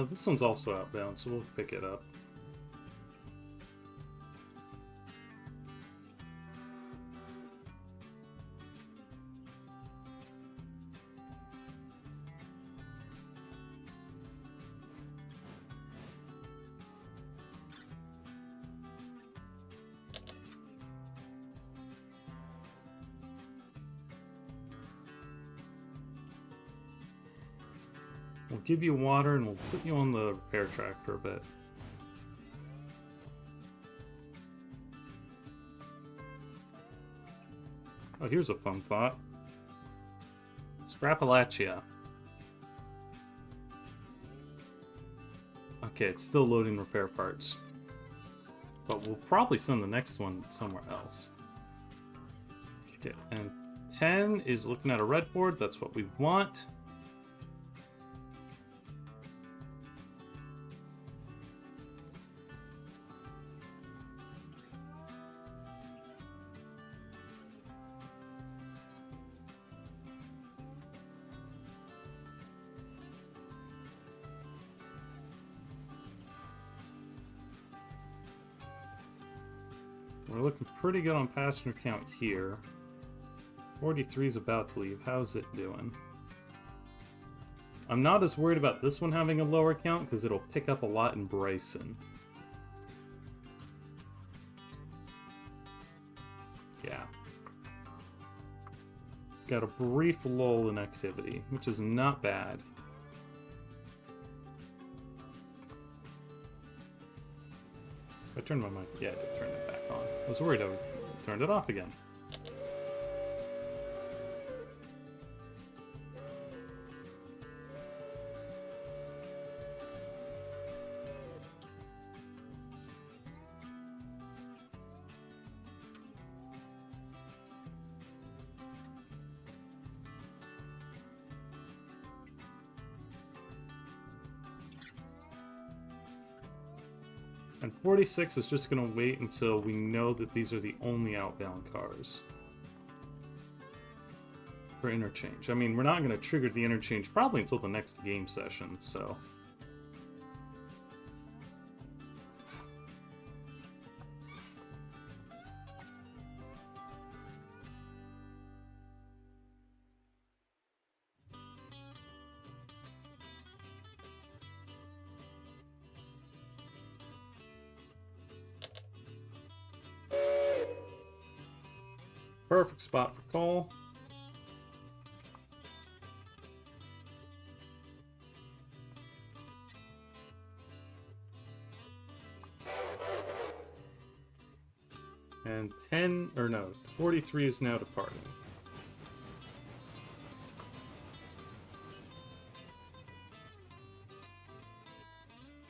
This one's also outbound, so we'll pick it up. We'll give you water and we'll put you on the repair track for a bit. Oh, here's a fun thought. Scrapalachia. Okay, it's still loading repair parts. But we'll probably send the next one somewhere else. Okay, and 10 is looking at a red board. That's what we want. We're looking pretty good on passenger count here. 43 is about to leave. How's it doing? I'm not as worried about this one having a lower count because it'll pick up a lot in Bryson. Yeah. Got a brief lull in activity, which is not bad. I turned my mic. Yeah, I did turn it back on. I was worried I turned it off again. And 46 is just going to wait until we know that these are the only outbound cars for interchange. I mean, we're not going to trigger the interchange probably until the next game session, so Perfect spot for call. And 43 is now departing.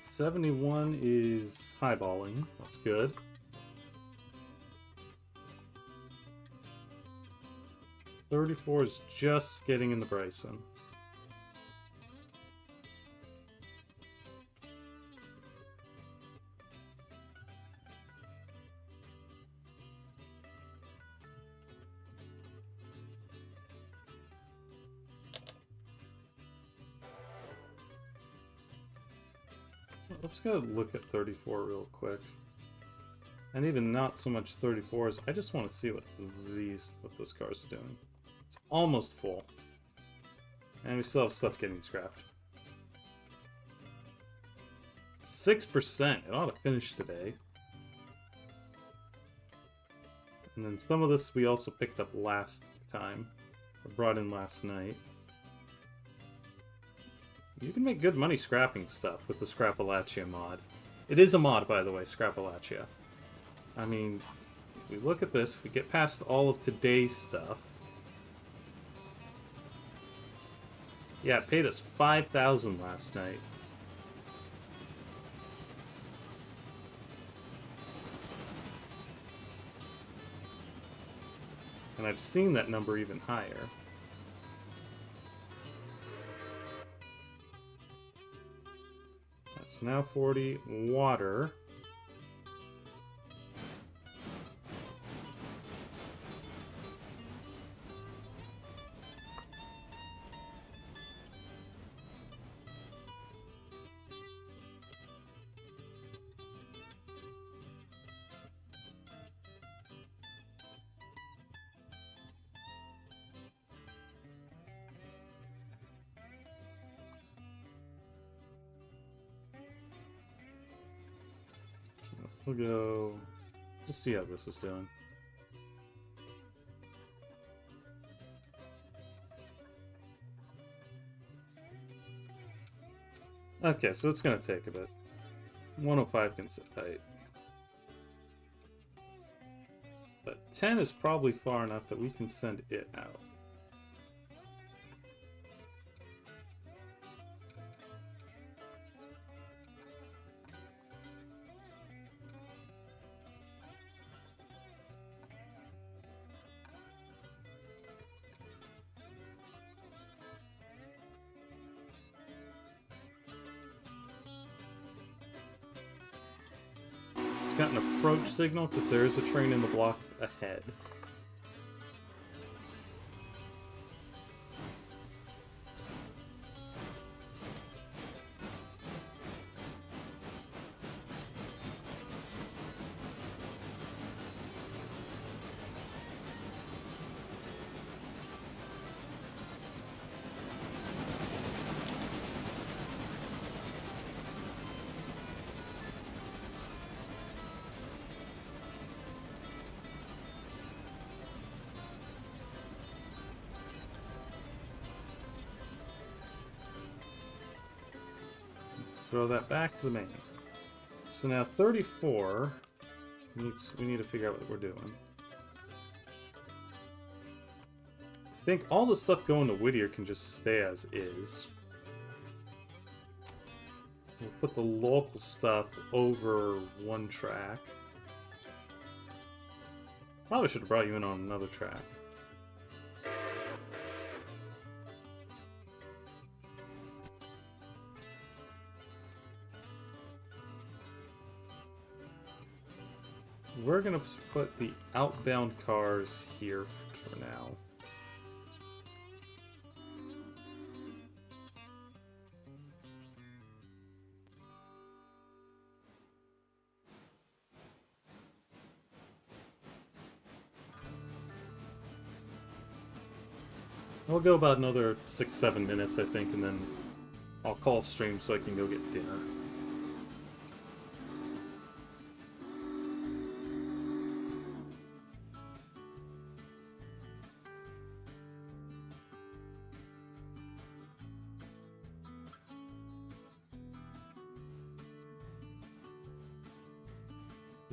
$71 is highballing. That's good. $34 is just getting in the Bryson. Let's go look at 34 real quick. And even not so much 34s, I just want to see what this car's doing. It's almost full. And we still have stuff getting scrapped. 6%. It ought to finish today. And then some of this we also picked up last time. Or brought in last night. You can make good money scrapping stuff with the Scrapalachia mod. It is a mod, by the way, Scrapalachia. I mean, if we look at this, if we get past all of today's stuff... Yeah, it paid us $5,000 last night. And I've seen that number even higher. That's now 40. Water. We'll go... just see how this is doing. Okay, so it's gonna take a bit. 105 can sit tight. But 10 is probably far enough that we can send it out. Got an approach signal because there is a train in the block ahead. Throw that back to the main. So now 34 we need to figure out what we're doing. I think all the stuff going to Whittier can just stay as is. We'll put the local stuff over one track. Probably should have brought you in on another track. We're gonna put the outbound cars here for now. We'll go about another 6-7 minutes, I think, and then I'll call stream so I can go get dinner.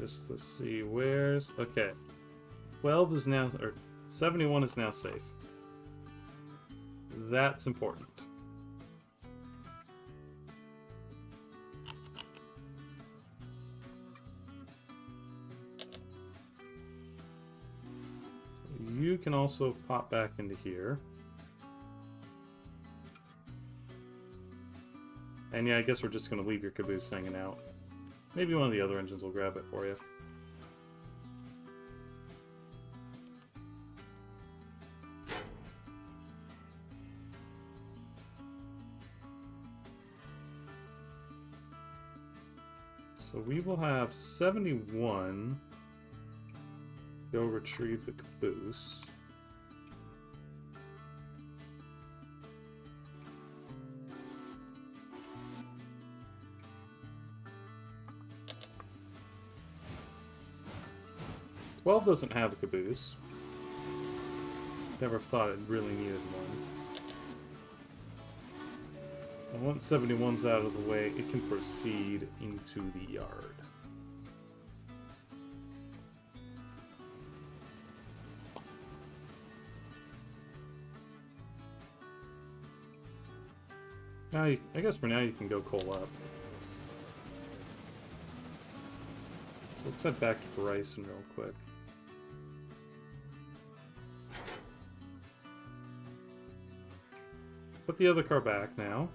Just to see where's... Okay. 12 is now... Or 71 is now safe. That's important. So you can also pop back into here. And yeah, I guess we're just going to leave your caboose hanging out. Maybe one of the other engines will grab it for you. So we will have 71 go retrieve the caboose. Well, doesn't have a caboose. Never thought it really needed one. And once 71's out of the way, it can proceed into the yard. Now, I guess for now you can go coal up. So let's head back to Bryson real quick. Put the other car back now.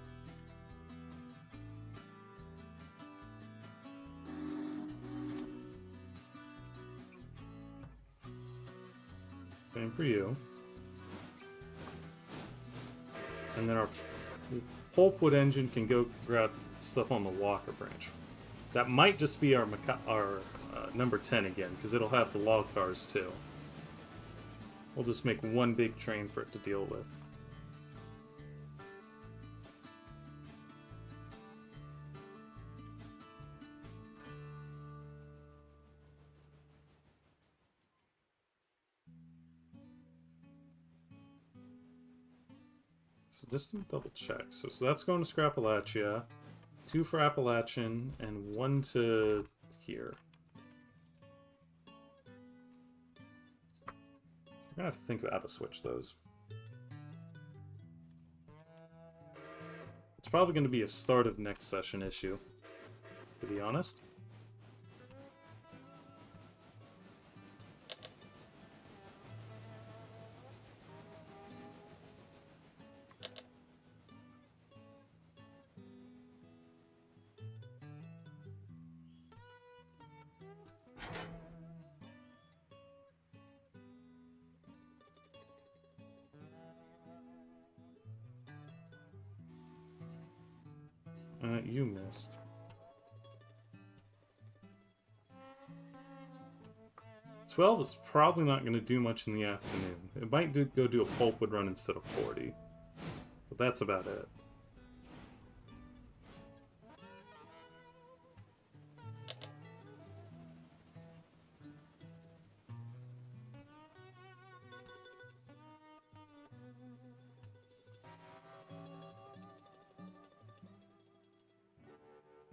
Same for you. And then our pulpwood engine can go grab stuff on the Walker branch. That might just be our number 10 again, because it'll have the log cars too. We'll just make one big train for it to deal with. So just to double check. So that's going to Scrapalachia, 2 for Appalachian, and 1 to here. I'm gonna have to think about how to switch those. It's probably going to be a start of next session issue, to be honest. You missed. "12 is probably not going to do much in the afternoon. It might go do a pulpwood run instead of 40. But that's about it.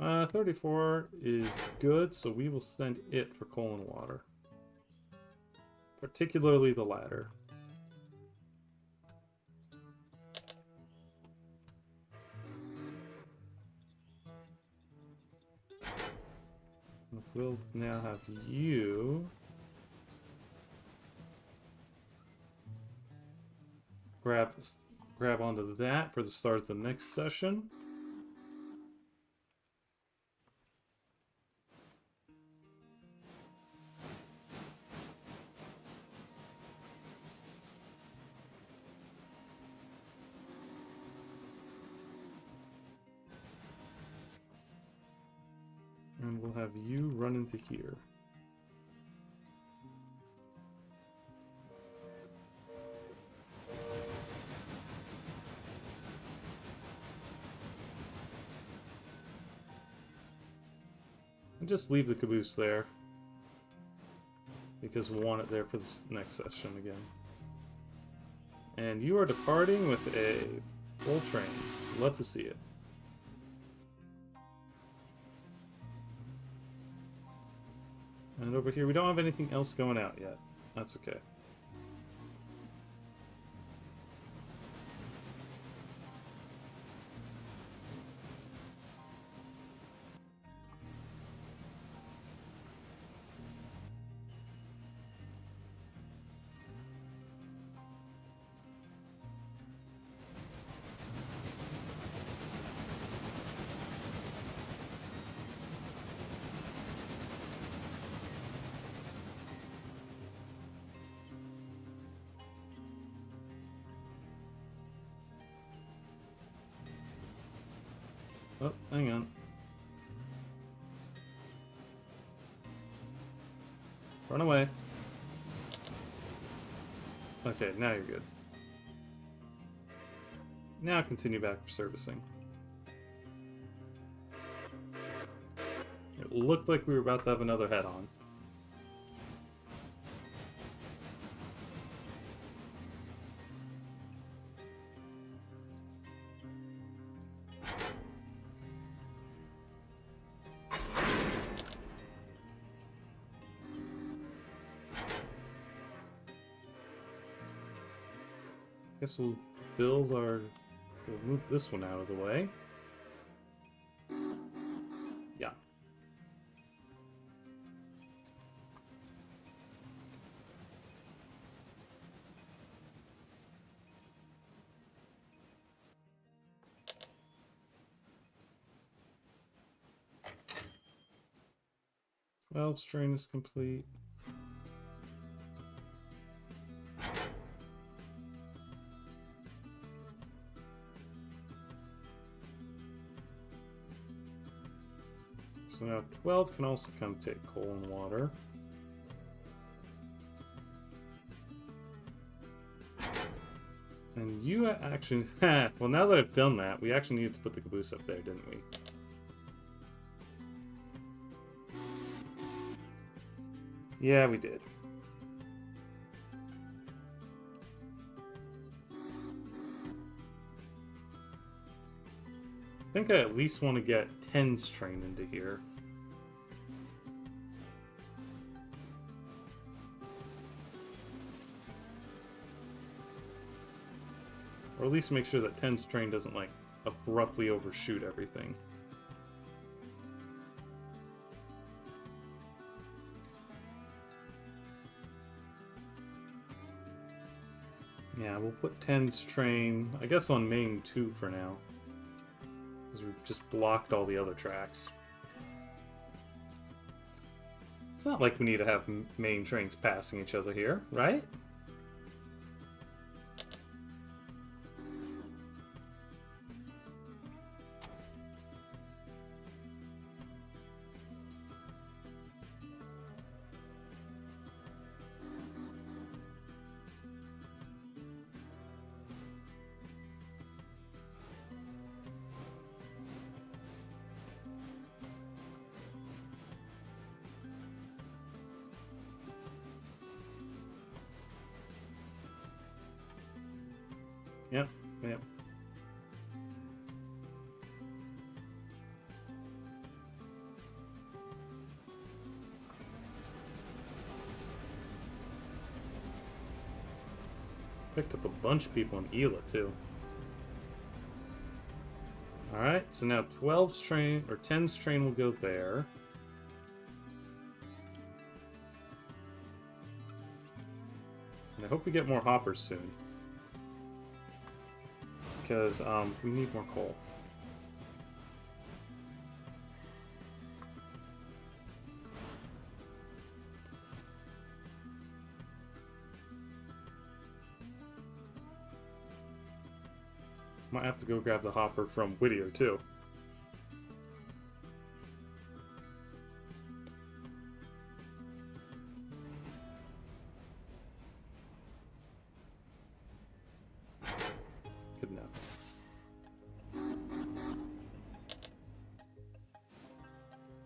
Uh, 34 is good, so we will send it for coal and water. Particularly the latter. We'll now have you grab onto that for the start of the next session. And we'll have you run into here. And just leave the caboose there, because we'll want it there for this next session again. And you are departing with a full train. Love to see it. And over here, we don't have anything else going out yet. That's okay. Oh, hang on. Run away. Okay, now you're good. Now continue back for servicing. It looked like we were about to have another head-on. Guess we'll we'll move this one out of the way. Yeah. Well, strain is complete. So now 12 can also come take coal and water. And you actually... well, now that I've done that, we actually needed to put the caboose up there, didn't we? Yeah, we did. I think I at least want to get 10's train into here. Or at least make sure that 10's train doesn't, like, abruptly overshoot everything. Yeah, we'll put 10's train, I guess, on main 2 for now. Because we've just blocked all the other tracks. It's not like we need to have main trains passing each other here, right? Yep, yep. Picked up a bunch of people in Ela, too. Alright, so now 12's train, or 10's train will go there. And I hope we get more hoppers soon. Because, we need more coal. Might have to go grab the hopper from Whittier, too. Good enough.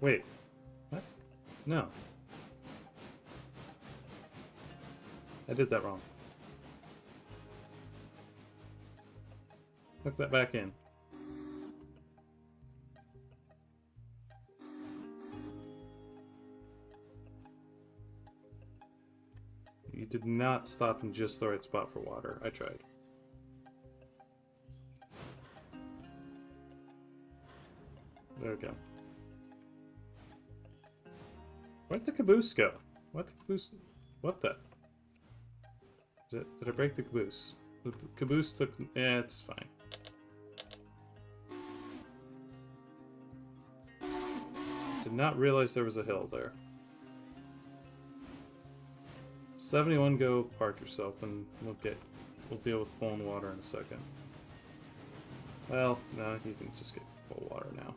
Wait. What? No. I did that wrong. Hook that back in. did not stop in just the right spot for water. I tried. There we go. Where'd the caboose go? What the caboose? What the? Did I break the caboose? The caboose took... Yeah, it's fine. Did not realize there was a hill there. 71, go park yourself and we'll deal with pulling water in a second. Well, no, you can just get full water now.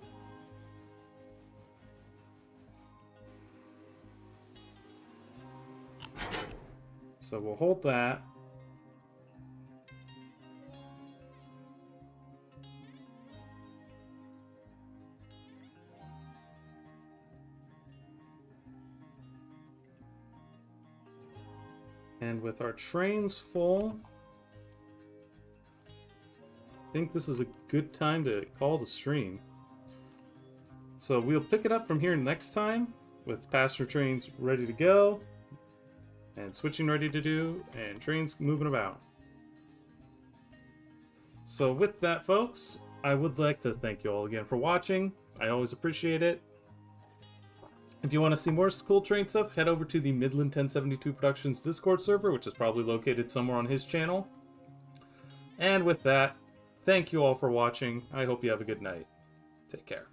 So we'll hold that. And with our trains full, I think this is a good time to call the stream. So we'll pick it up from here next time with passenger trains ready to go and switching ready to do and trains moving about. So with that, folks, I would like to thank you all again for watching. I always appreciate it. If you want to see more cool train stuff, head over to the Midland 1072 Productions Discord server, which is probably located somewhere on his channel. And with that, thank you all for watching. I hope you have a good night. Take care.